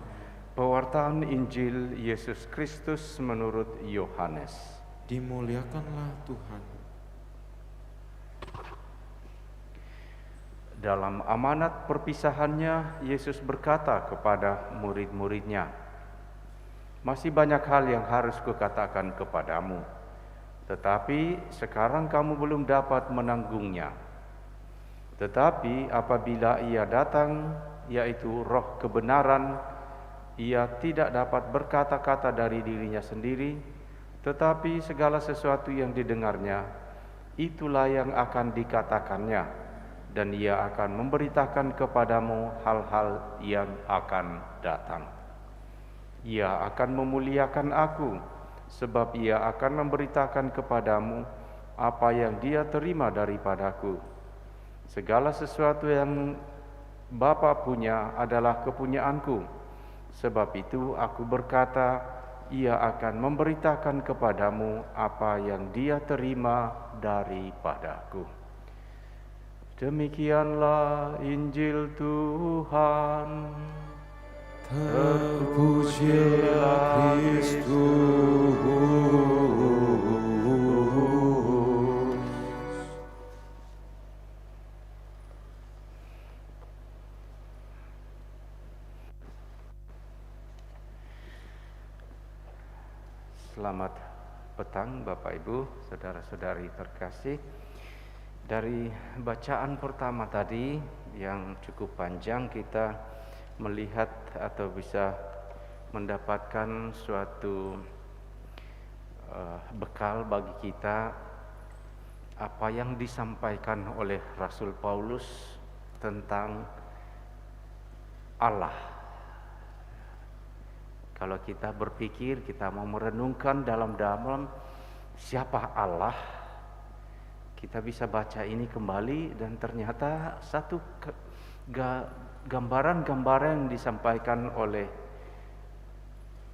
Pewartaan Injil Yesus Kristus menurut Yohanes. Dimuliakanlah Tuhan. Dalam amanat perpisahannya, Yesus berkata kepada murid-muridnya, "Masih banyak hal yang harus kukatakan kepadamu, tetapi sekarang kamu belum dapat menanggungnya. Tetapi apabila Ia datang, yaitu Roh kebenaran, Ia tidak dapat berkata-kata dari dirinya sendiri, tetapi segala sesuatu yang didengarnya, itulah yang akan dikatakannya, dan Ia akan memberitakan kepadamu hal-hal yang akan datang. Ia akan memuliakan Aku, sebab Ia akan memberitakan kepadamu apa yang Dia terima daripadaku. Segala sesuatu yang Bapa punya adalah kepunyaanku. Sebab itu Aku berkata, Ia akan memberitakan kepadamu apa yang Dia terima daripadaku." Demikianlah Injil Tuhan. Terpujilah Kristus. Selamat petang Bapak Ibu, saudara-saudari terkasih. Dari bacaan pertama tadi yang cukup panjang, kita melihat atau bisa mendapatkan suatu bekal bagi kita apa yang disampaikan oleh Rasul Paulus tentang Allah. Kalau kita berpikir, kita mau merenungkan dalam siapa Allah, kita bisa baca ini kembali dan ternyata satu gambaran-gambaran yang disampaikan oleh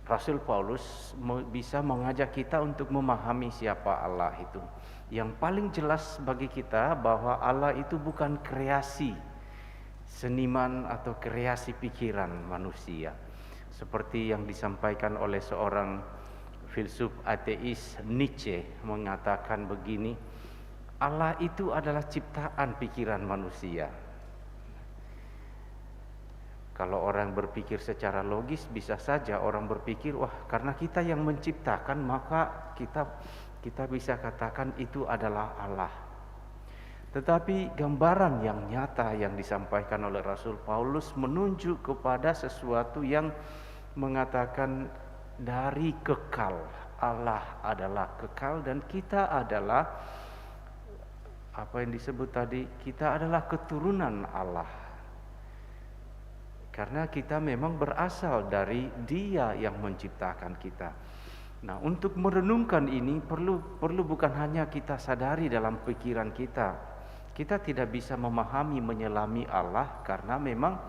Rasul Paulus bisa mengajak kita untuk memahami siapa Allah itu. Yang paling jelas bagi kita bahwa Allah itu bukan kreasi seniman atau kreasi pikiran manusia. Seperti yang disampaikan oleh seorang filsuf ateis Nietzsche mengatakan begini, Allah itu adalah ciptaan pikiran manusia. Kalau orang berpikir secara logis, bisa saja orang berpikir, wah karena kita yang menciptakan maka kita bisa katakan itu adalah Allah. Tetapi gambaran yang nyata yang disampaikan oleh Rasul Paulus menunjuk kepada sesuatu yang mengatakan dari kekal. Allah adalah kekal dan kita adalah apa yang disebut tadi, kita adalah keturunan Allah. Karena kita memang berasal dari Dia yang menciptakan kita. Nah, untuk merenungkan ini perlu bukan hanya kita sadari dalam pikiran kita. Kita tidak bisa memahami, menyelami Allah karena memang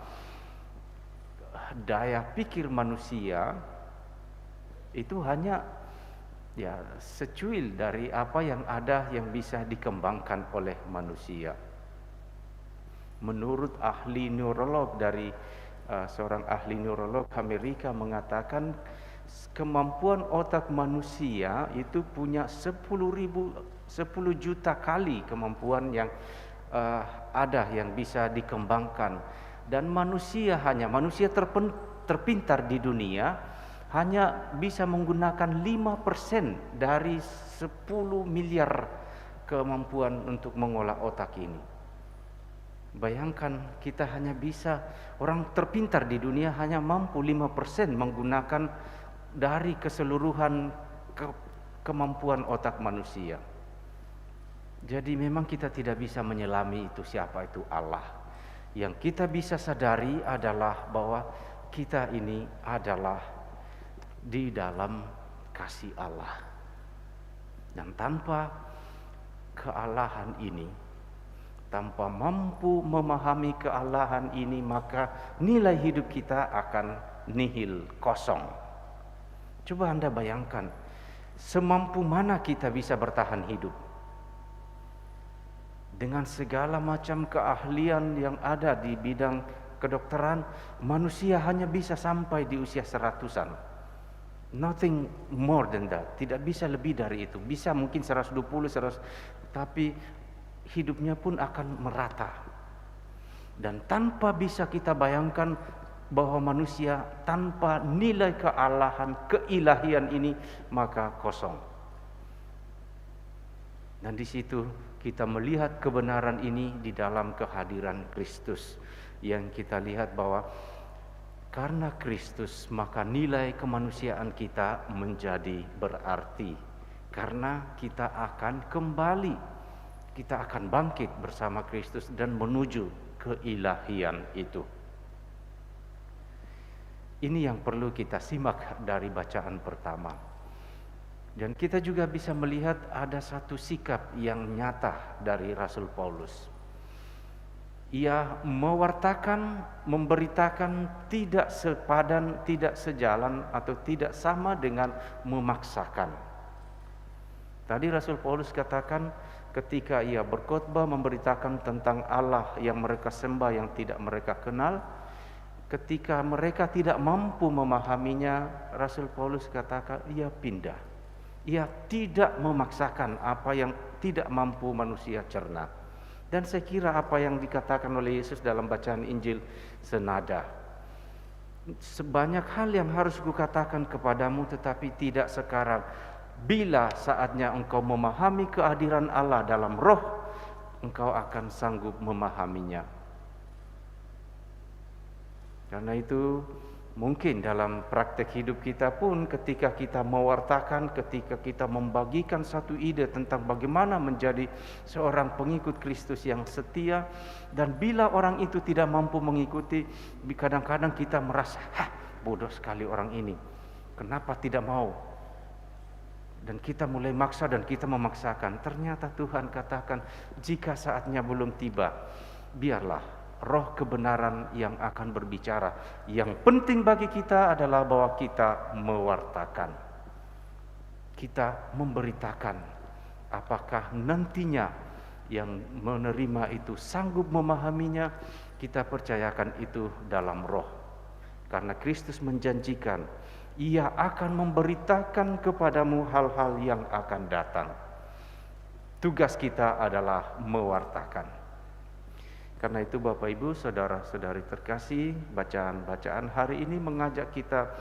daya pikir manusia itu hanya secuil dari apa yang ada yang bisa dikembangkan oleh manusia. Menurut ahli neurolog seorang ahli neurolog Amerika mengatakan kemampuan otak manusia itu punya 10 juta kali kemampuan yang ada yang bisa dikembangkan, dan manusia terpintar di dunia hanya bisa menggunakan 5% dari 10 miliar kemampuan untuk mengolah otak ini. Bayangkan kita orang terpintar di dunia hanya mampu 5% menggunakan dari keseluruhan kemampuan otak manusia. Jadi memang kita tidak bisa menyelami itu siapa itu Allah. Yang kita bisa sadari adalah bahwa kita ini adalah di dalam kasih Allah. Dan tanpa kealahan ini, tanpa mampu memahami kealahan ini, maka nilai hidup kita akan nihil, kosong. Coba Anda bayangkan, semampu mana kita bisa bertahan hidup dengan segala macam keahlian yang ada di bidang kedokteran. Manusia hanya bisa sampai di usia 100-an, nothing more than that. Tidak bisa lebih dari itu. Bisa mungkin 120, tapi hidupnya pun akan merata. Dan tanpa bisa kita bayangkan bahwa manusia tanpa nilai kealahan, keilahian ini, maka kosong. Dan di situ kita melihat kebenaran ini di dalam kehadiran Kristus, yang kita lihat bahwa karena Kristus maka nilai kemanusiaan kita menjadi berarti. Karena kita akan kembali, kita akan bangkit bersama Kristus dan menuju keilahian itu. Ini yang perlu kita simak dari bacaan pertama. Dan kita juga bisa melihat ada satu sikap yang nyata dari Rasul Paulus. Ia mewartakan, memberitakan tidak sepadan, tidak sejalan atau tidak sama dengan memaksakan. Tadi Rasul Paulus katakan ketika ia berkhotbah memberitakan tentang Allah yang mereka sembah yang tidak mereka kenal, ketika mereka tidak mampu memahaminya, Rasul Paulus katakan ia pindah. Ia tidak memaksakan apa yang tidak mampu manusia cerna. Dan saya kira apa yang dikatakan oleh Yesus dalam bacaan Injil senada. Sebanyak hal yang harus kukatakan kepadamu, tetapi tidak sekarang. Bila saatnya engkau memahami kehadiran Allah dalam roh, engkau akan sanggup memahaminya. Karena itu mungkin dalam praktek hidup kita pun ketika kita mewartakan, ketika kita membagikan satu ide tentang bagaimana menjadi seorang pengikut Kristus yang setia, dan bila orang itu tidak mampu mengikuti, kadang-kadang kita merasa, bodoh sekali orang ini, kenapa tidak mau? Dan kita mulai maksa dan kita memaksakan. Ternyata Tuhan katakan, jika saatnya belum tiba, biarlah roh kebenaran yang akan berbicara. Yang penting bagi kita adalah bahwa kita mewartakan, kita memberitakan. Apakah nantinya yang menerima itu sanggup memahaminya, kita percayakan itu dalam roh. Karena Kristus menjanjikan, Ia akan memberitakan kepadamu hal-hal yang akan datang. Tugas kita adalah mewartakan. Karena itu Bapak Ibu, saudara-saudari terkasih, bacaan-bacaan hari ini mengajak kita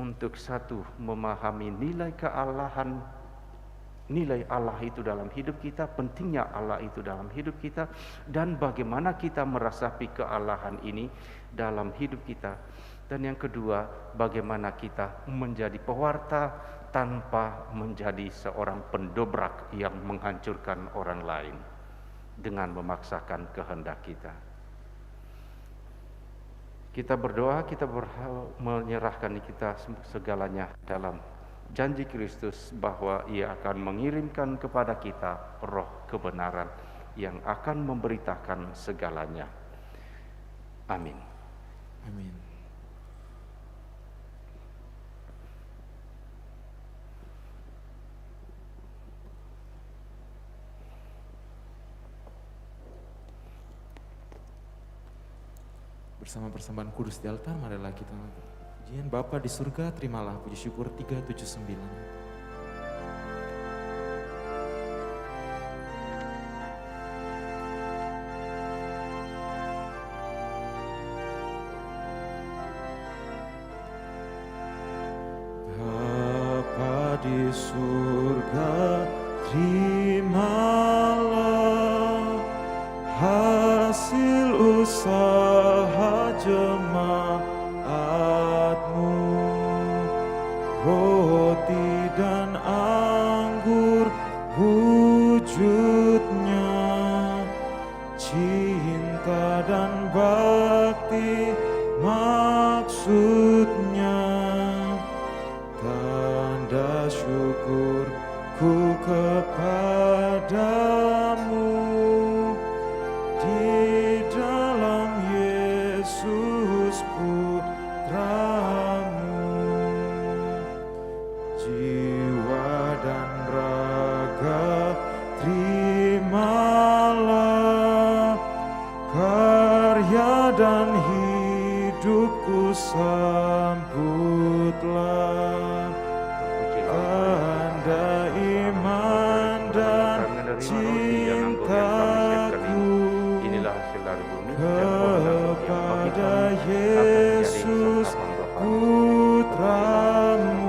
untuk satu, memahami nilai kealahan, nilai Allah itu dalam hidup kita, pentingnya Allah itu dalam hidup kita, dan bagaimana kita meresapi kealahan ini dalam hidup kita. Dan yang kedua, bagaimana kita menjadi pewarta tanpa menjadi seorang pendobrak yang menghancurkan orang lain dengan memaksakan kehendak kita. Kita berdoa, kita menyerahkan kita segalanya dalam janji Kristus bahwa Ia akan mengirimkan kepada kita roh kebenaran yang akan memberitakan segalanya. Amin. Amin. Bersama persembahan kudus di altar, marilah kita pujian Bapa di surga, terimalah puji syukur 379. Bapa di surga, terimalah hasil usaha jemaat-Mu, roti dan anggur wujudnya, cinta dan bakti maksudnya, tanda syukurku kepadamu di dalam Yesus Putramu. Jiwa dan raga terimalah, karya dan hidupku sambutlah, tanda iman dan cintaku kepada Yesus Putramu.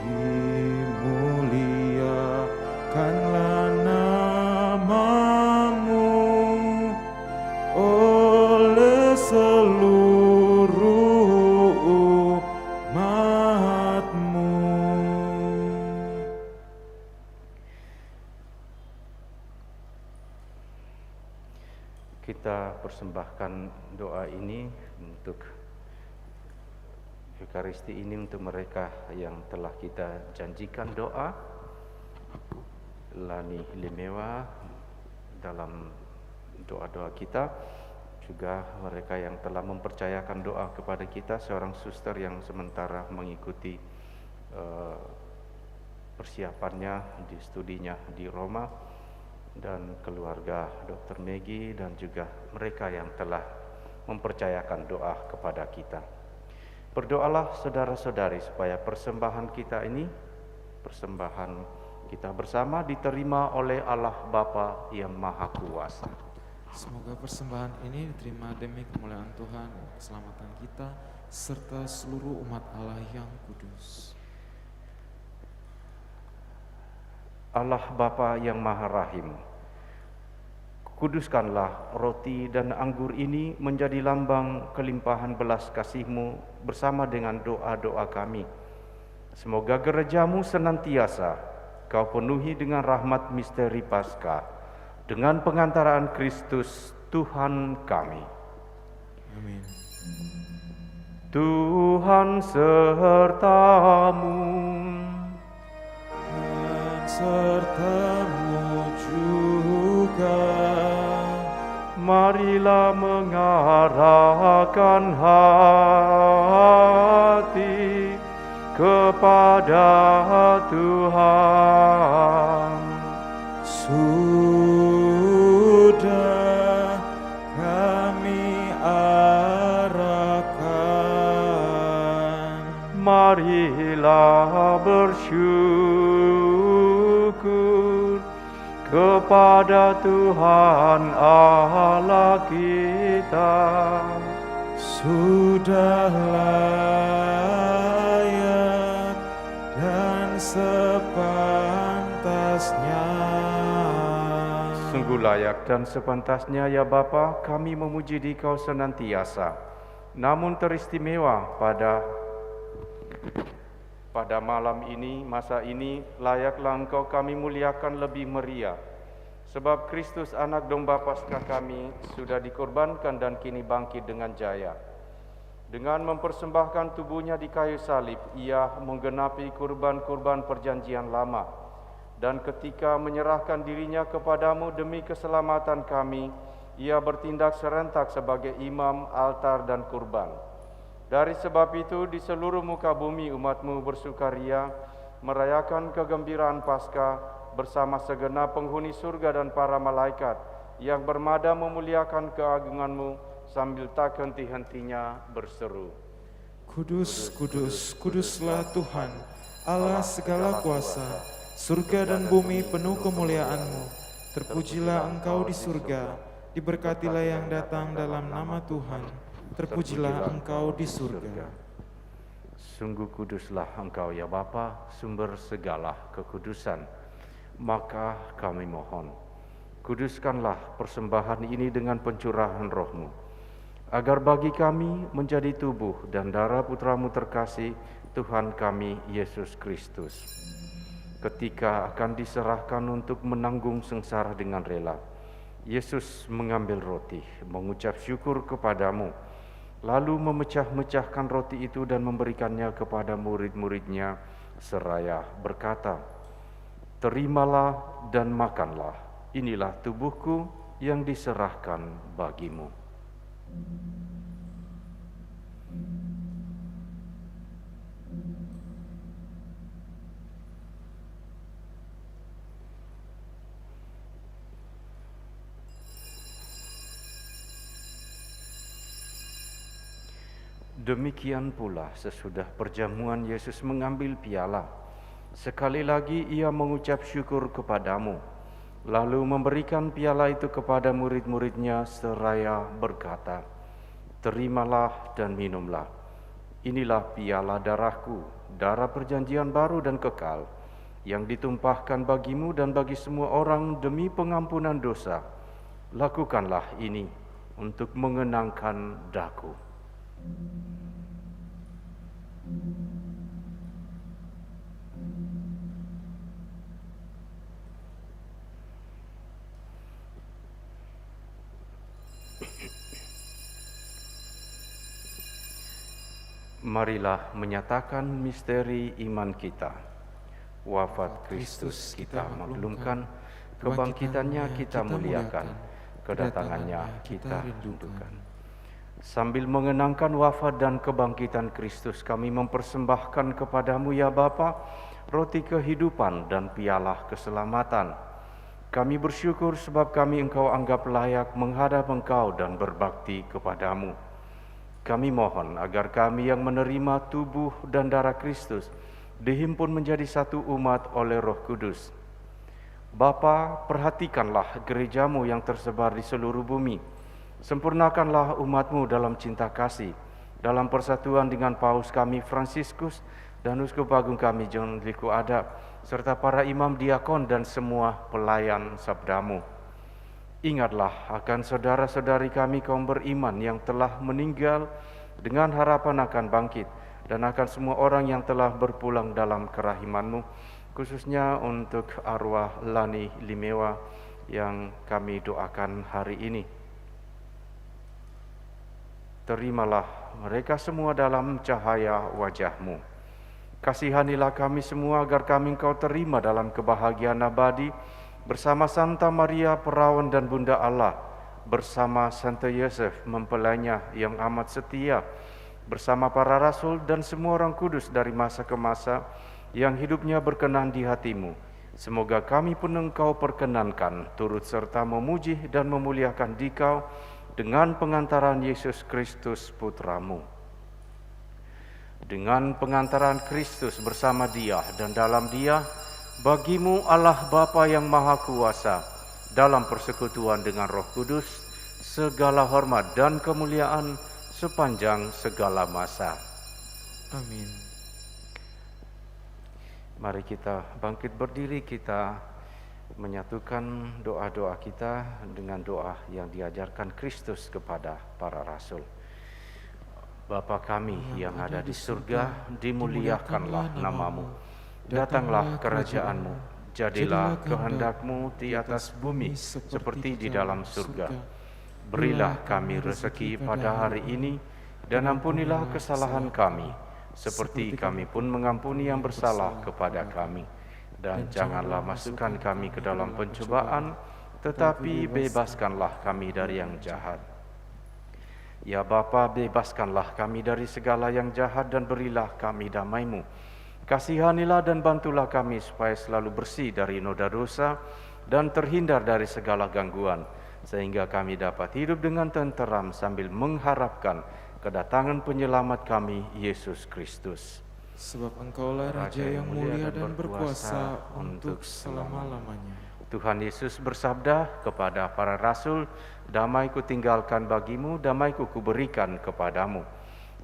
Dimuliakanlah nama-Mu oleh seluruh umat-Mu. Kita persembahkan doa ini untuk Ekaristi ini untuk mereka yang telah kita janjikan doa. Lani Limewa dalam doa-doa kita, juga mereka yang telah mempercayakan doa kepada kita, seorang suster yang sementara mengikuti persiapannya di studinya di Roma, dan keluarga Dr. Maggie, dan juga mereka yang telah mempercayakan doa kepada kita. Berdoalah saudara-saudari supaya persembahan kita ini, persembahan kita bersama, diterima oleh Allah Bapa yang Maha Kuasa. Semoga persembahan ini diterima demi kemuliaan Tuhan, keselamatan kita, serta seluruh umat Allah yang kudus. Allah Bapa yang Maha Rahim, Kuduskanlah roti dan anggur ini menjadi lambang kelimpahan belas kasih-Mu bersama dengan doa-doa kami. Semoga gereja-Mu senantiasa Kau penuhi dengan rahmat misteri Paskah, dengan pengantaraan Kristus Tuhan kami. Amin. Tuhan serta-Mu. Dan serta-Mu juga. Marilah mengarahkan hati kepada Tuhan. Sudah kami arahkan. Marilah bersyukur kepada Tuhan Allah kita. Sudah layak dan sepantasnya. Sungguh layak dan sepantasnya ya Bapa, kami memuji Dikau senantiasa. Namun teristimewa pada malam ini, masa ini, layaklah Engkau kami muliakan lebih meriah. Sebab Kristus anak domba Paskah kami sudah dikorbankan dan kini bangkit dengan jaya. Dengan mempersembahkan tubuhnya di kayu salib, Ia menggenapi kurban-kurban perjanjian lama. Dan ketika menyerahkan dirinya kepadamu demi keselamatan kami, Ia bertindak serentak sebagai imam, altar, dan kurban. Dari sebab itu, di seluruh muka bumi umat-Mu bersukaria, merayakan kegembiraan Paskah bersama segenap penghuni surga dan para malaikat yang bermada memuliakan keagungan-Mu sambil tak henti-hentinya berseru. Kudus, kudus, kuduslah Tuhan, Allah segala kuasa. Surga dan bumi penuh kemuliaan-Mu. Terpujilah Engkau di surga, diberkatilah yang datang dalam nama Tuhan. Terpujilah Engkau di surga. Sungguh kuduslah Engkau ya Bapa, sumber segala kekudusan. Maka kami mohon, kuduskanlah persembahan ini dengan pencurahan Roh-Mu, agar bagi kami menjadi tubuh dan darah Putra-Mu terkasih, Tuhan kami Yesus Kristus. Ketika akan diserahkan untuk menanggung sengsara dengan rela, Yesus mengambil roti, mengucap syukur kepadamu, lalu memecah-mecahkan roti itu dan memberikannya kepada murid-muridnya, seraya berkata, "Terimalah dan makanlah, inilah tubuhku yang diserahkan bagimu." Demikian pula sesudah perjamuan Yesus mengambil piala. Sekali lagi Ia mengucap syukur kepadamu, lalu memberikan piala itu kepada murid-muridnya seraya berkata, "Terimalah dan minumlah. Inilah piala darahku, darah perjanjian baru dan kekal, yang ditumpahkan bagimu dan bagi semua orang demi pengampunan dosa. Lakukanlah ini untuk mengenangkan daku." Marilah menyatakan misteri iman kita. Wafat Kristus kita maklumkan, kebangkitannya kita muliakan, kedatangannya kita rindukan. Sambil mengenangkan wafat dan kebangkitan Kristus, kami mempersembahkan kepadamu ya Bapa, roti kehidupan dan piala keselamatan. Kami bersyukur sebab kami Engkau anggap layak menghadap Engkau dan berbakti kepadamu. Kami mohon agar kami yang menerima tubuh dan darah Kristus dihimpun menjadi satu umat oleh Roh Kudus. Bapa, perhatikanlah gereja-Mu yang tersebar di seluruh bumi. Sempurnakanlah umat-Mu dalam cinta kasih, dalam persatuan dengan Paus kami Fransiskus dan Uskup Agung kami John Liku Adab, serta para imam diakon dan semua pelayan sabda-Mu. Ingatlah akan saudara-saudari kami kaum beriman yang telah meninggal dengan harapan akan bangkit, dan akan semua orang yang telah berpulang dalam kerahiman-Mu, khususnya untuk arwah Lani Limewa yang kami doakan hari ini. Terimalah mereka semua dalam cahaya wajah-Mu. Kasihanilah kami semua agar kami Engkau terima dalam kebahagiaan abadi bersama Santa Maria Perawan dan Bunda Allah, bersama Santo Yosef mempelainya yang amat setia, bersama para rasul dan semua orang kudus dari masa ke masa yang hidupnya berkenan di hati-Mu. Semoga kami pun Engkau perkenankan turut serta memuji dan memuliakan Dikau dengan pengantaran Yesus Kristus Putra-Mu. Dengan pengantaran Kristus bersama Dia dan dalam Dia, bagi-Mu Allah Bapa yang Maha Kuasa, dalam persekutuan dengan Roh Kudus, segala hormat dan kemuliaan sepanjang segala masa. Amin. Mari kita bangkit berdiri, kita menyatukan doa-doa kita dengan doa yang diajarkan Kristus kepada para rasul. Bapa kami yang ada di surga, dimuliakanlah nama-Mu. Datanglah kerajaan-Mu, jadilah kehendak-Mu di atas bumi seperti di dalam surga. Berilah kami rezeki pada hari ini, dan ampunilah kesalahan kami, seperti kami pun mengampuni yang bersalah kepada kami. Dan janganlah masukkan kami ke dalam pencobaan, tetapi bebaskanlah kami dari yang jahat. Ya Bapa, bebaskanlah kami dari segala yang jahat dan berilah kami damai-Mu. Kasihanilah dan bantulah kami supaya selalu bersih dari noda dosa dan terhindar dari segala gangguan, sehingga kami dapat hidup dengan tenteram sambil mengharapkan kedatangan penyelamat kami, Yesus Kristus. Sebab Engkaulah Raja yang mulia dan berkuasa untuk selama-lamanya. Tuhan Yesus bersabda kepada para rasul, "Damai kutinggalkan bagimu, damai kuberikan kepadamu.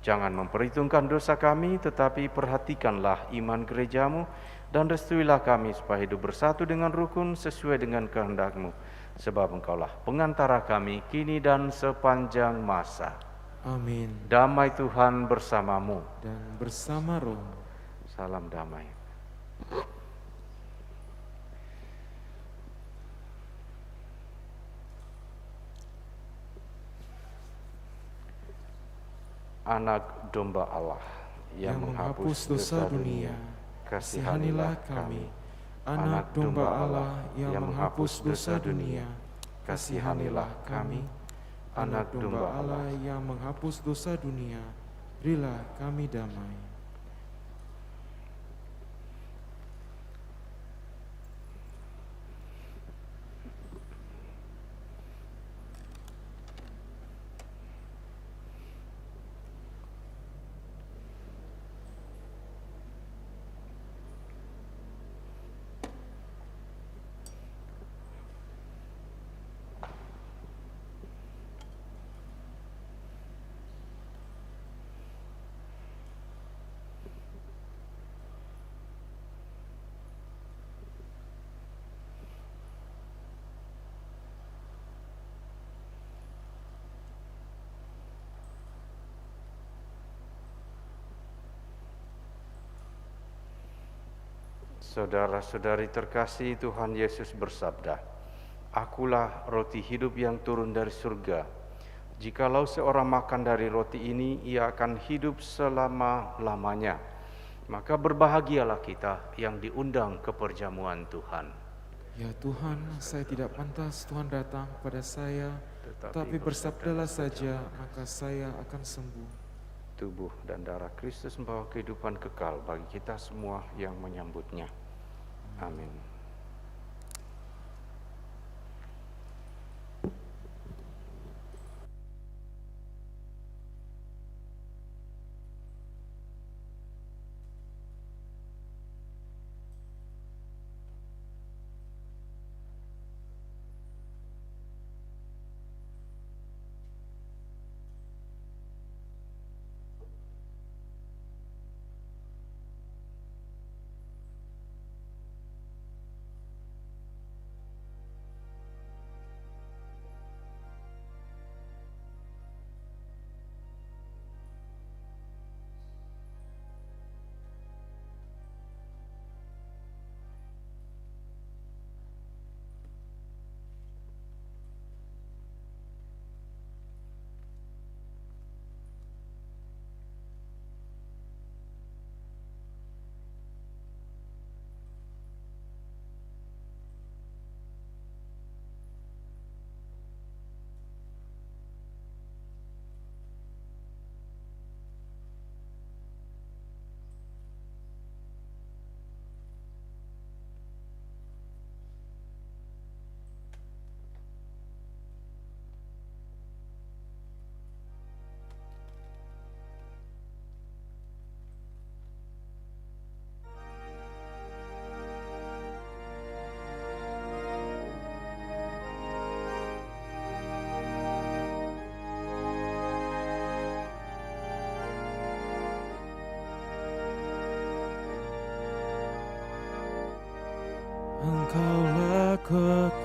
Jangan memperhitungkan dosa kami, tetapi perhatikanlah iman gerejamu, dan restuilah kami supaya hidup bersatu dengan rukun sesuai dengan kehendak-Mu. Sebab Engkaulah pengantara kami kini dan sepanjang masa." Amin. Damai Tuhan bersamamu. Dan bersama roh. Salam damai. Anak domba Allah yang menghapus dosa dunia, kasihanilah kami. Anak domba Allah yang menghapus dosa dunia, kasihanilah kami. Anak domba Allah yang menghapus dosa dunia, berilah kami damai. Saudara-saudari terkasih, Tuhan Yesus bersabda, "Akulah roti hidup yang turun dari surga. Jikalau seorang makan dari roti ini, ia akan hidup selama-lamanya. Maka berbahagialah kita yang diundang ke perjamuan Tuhan." Ya Tuhan, saya tidak pantas Tuhan datang kepada saya, tetapi bersabdalah saja, maka saya akan sembuh. Tubuh dan darah Kristus membawa kehidupan kekal bagi kita semua yang menyambutnya. Amin.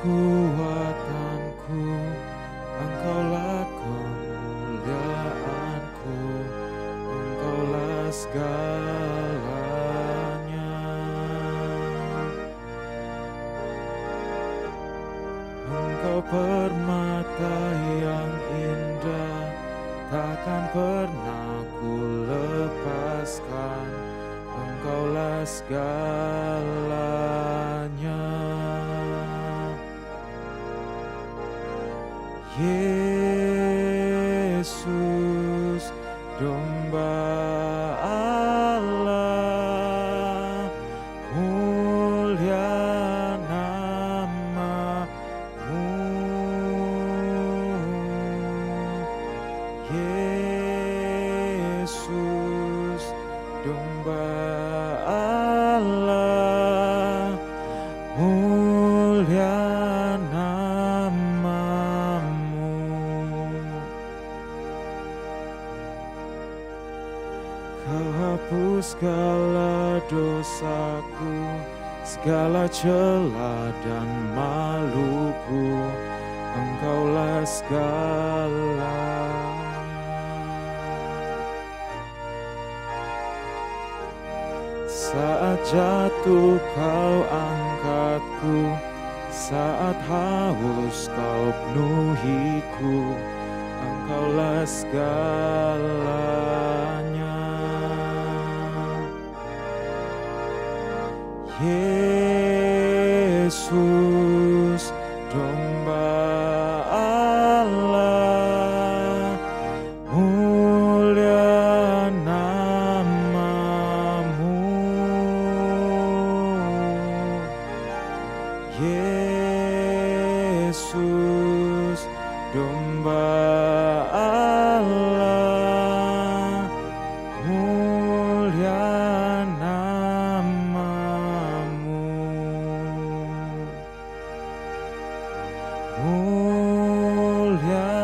kekuatanku, Engkaulah kemuliaanku, Engkaulah segalanya. Engkau permata yang indah, takkan pernah ku lepaskan, Engkaulah segalanya. Yesus, domba Allah, mulia nama-Mu. Yesus, domba Allah, mulia nama-Mu. Kau hapus segala dosaku, segala celah dan maluku, Engkaulah segalanya. Saat jatuh Kau angkatku, saat haus Kau penuhiku, Engkaulah segalanya. Yesus, domba Allah, mulia nama-Mu. Yesus, domba Allah, mulia nama-Mu. Mulia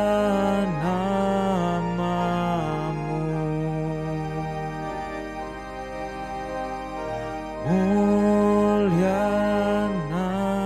nama-Mu. Mulia nama-Mu.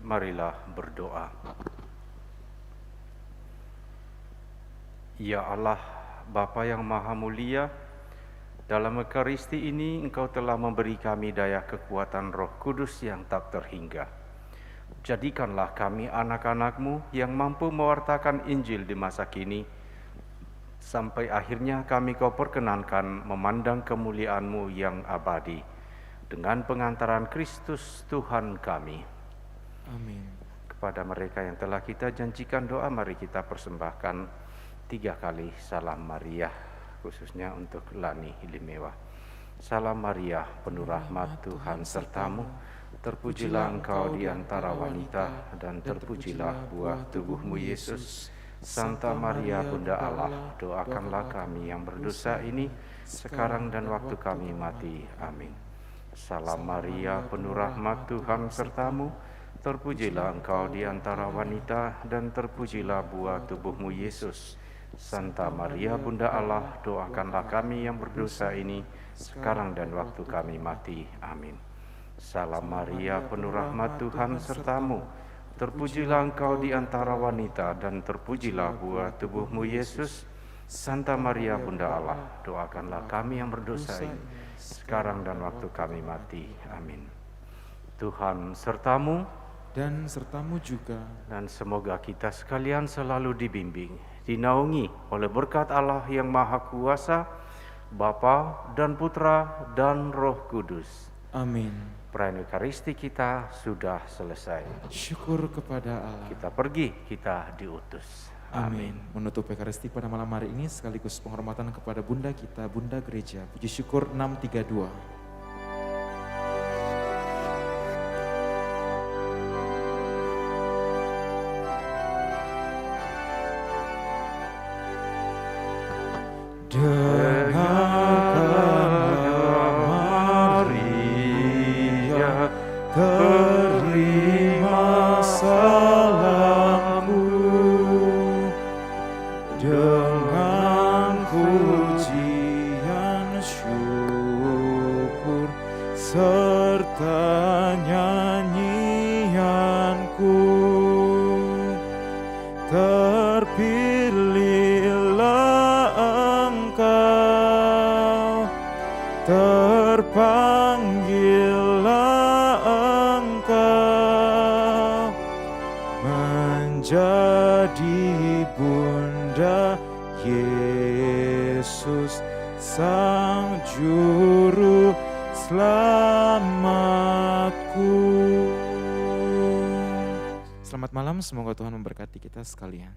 Marilah berdoa. Ya Allah, Bapa yang Maha Mulia, dalam Ekaristi ini Engkau telah memberi kami daya kekuatan Roh Kudus yang tak terhingga. Jadikanlah kami anak-anak-Mu yang mampu mewartakan Injil di masa kini, sampai akhirnya kami Kau perkenankan memandang kemuliaan-Mu yang abadi, dengan pengantaran Kristus Tuhan kami. Amin. Kepada mereka yang telah kita janjikan doa, mari kita persembahkan 3 kali Salam Maria, khususnya untuk Lani Hilimewa. Salam Maria, penuh rahmat Tuhan sertamu, terpujilah engkau di antara wanita, dan terpujilah buah tubuhmu Yesus. Santa Maria Bunda Allah, doakanlah kami yang berdosa ini, sekarang dan waktu kami mati. Amin. Salam Maria, penuh rahmat Tuhan sertamu, terpujilah engkau di antara wanita, dan terpujilah buah tubuhmu Yesus. Santa Maria Bunda Allah, doakanlah kami yang berdosa ini, sekarang dan waktu kami mati. Amin. Salam Maria, penuh rahmat Tuhan sertamu, terpujilah engkau di antara wanita, dan terpujilah buah tubuhmu Yesus. Santa Maria Bunda Allah, doakanlah kami yang berdosa ini, sekarang dan waktu kami mati. Amin. Tuhan sertamu, Dan sertamu juga, dan semoga kita sekalian selalu dibimbing, dinaungi oleh berkat Allah yang Maha Kuasa, Bapa dan Putra dan Roh Kudus. Amin. Perayaan Ekaristi kita sudah selesai. Syukur kepada Allah. Kita pergi, kita diutus. Amin. Menutup Ekaristi pada malam hari ini sekaligus penghormatan kepada Bunda kita, Bunda Gereja. Puji syukur 632. Dengarkanlah Maria, terima salamku dengan pujian syukur serta nyanyianku. Terpilihlah Engkau, terpanggillah Engkau menjadi Bunda Yesus, Sang Juru Selamatku. Selamat malam, semoga Tuhan memberkati kita sekalian.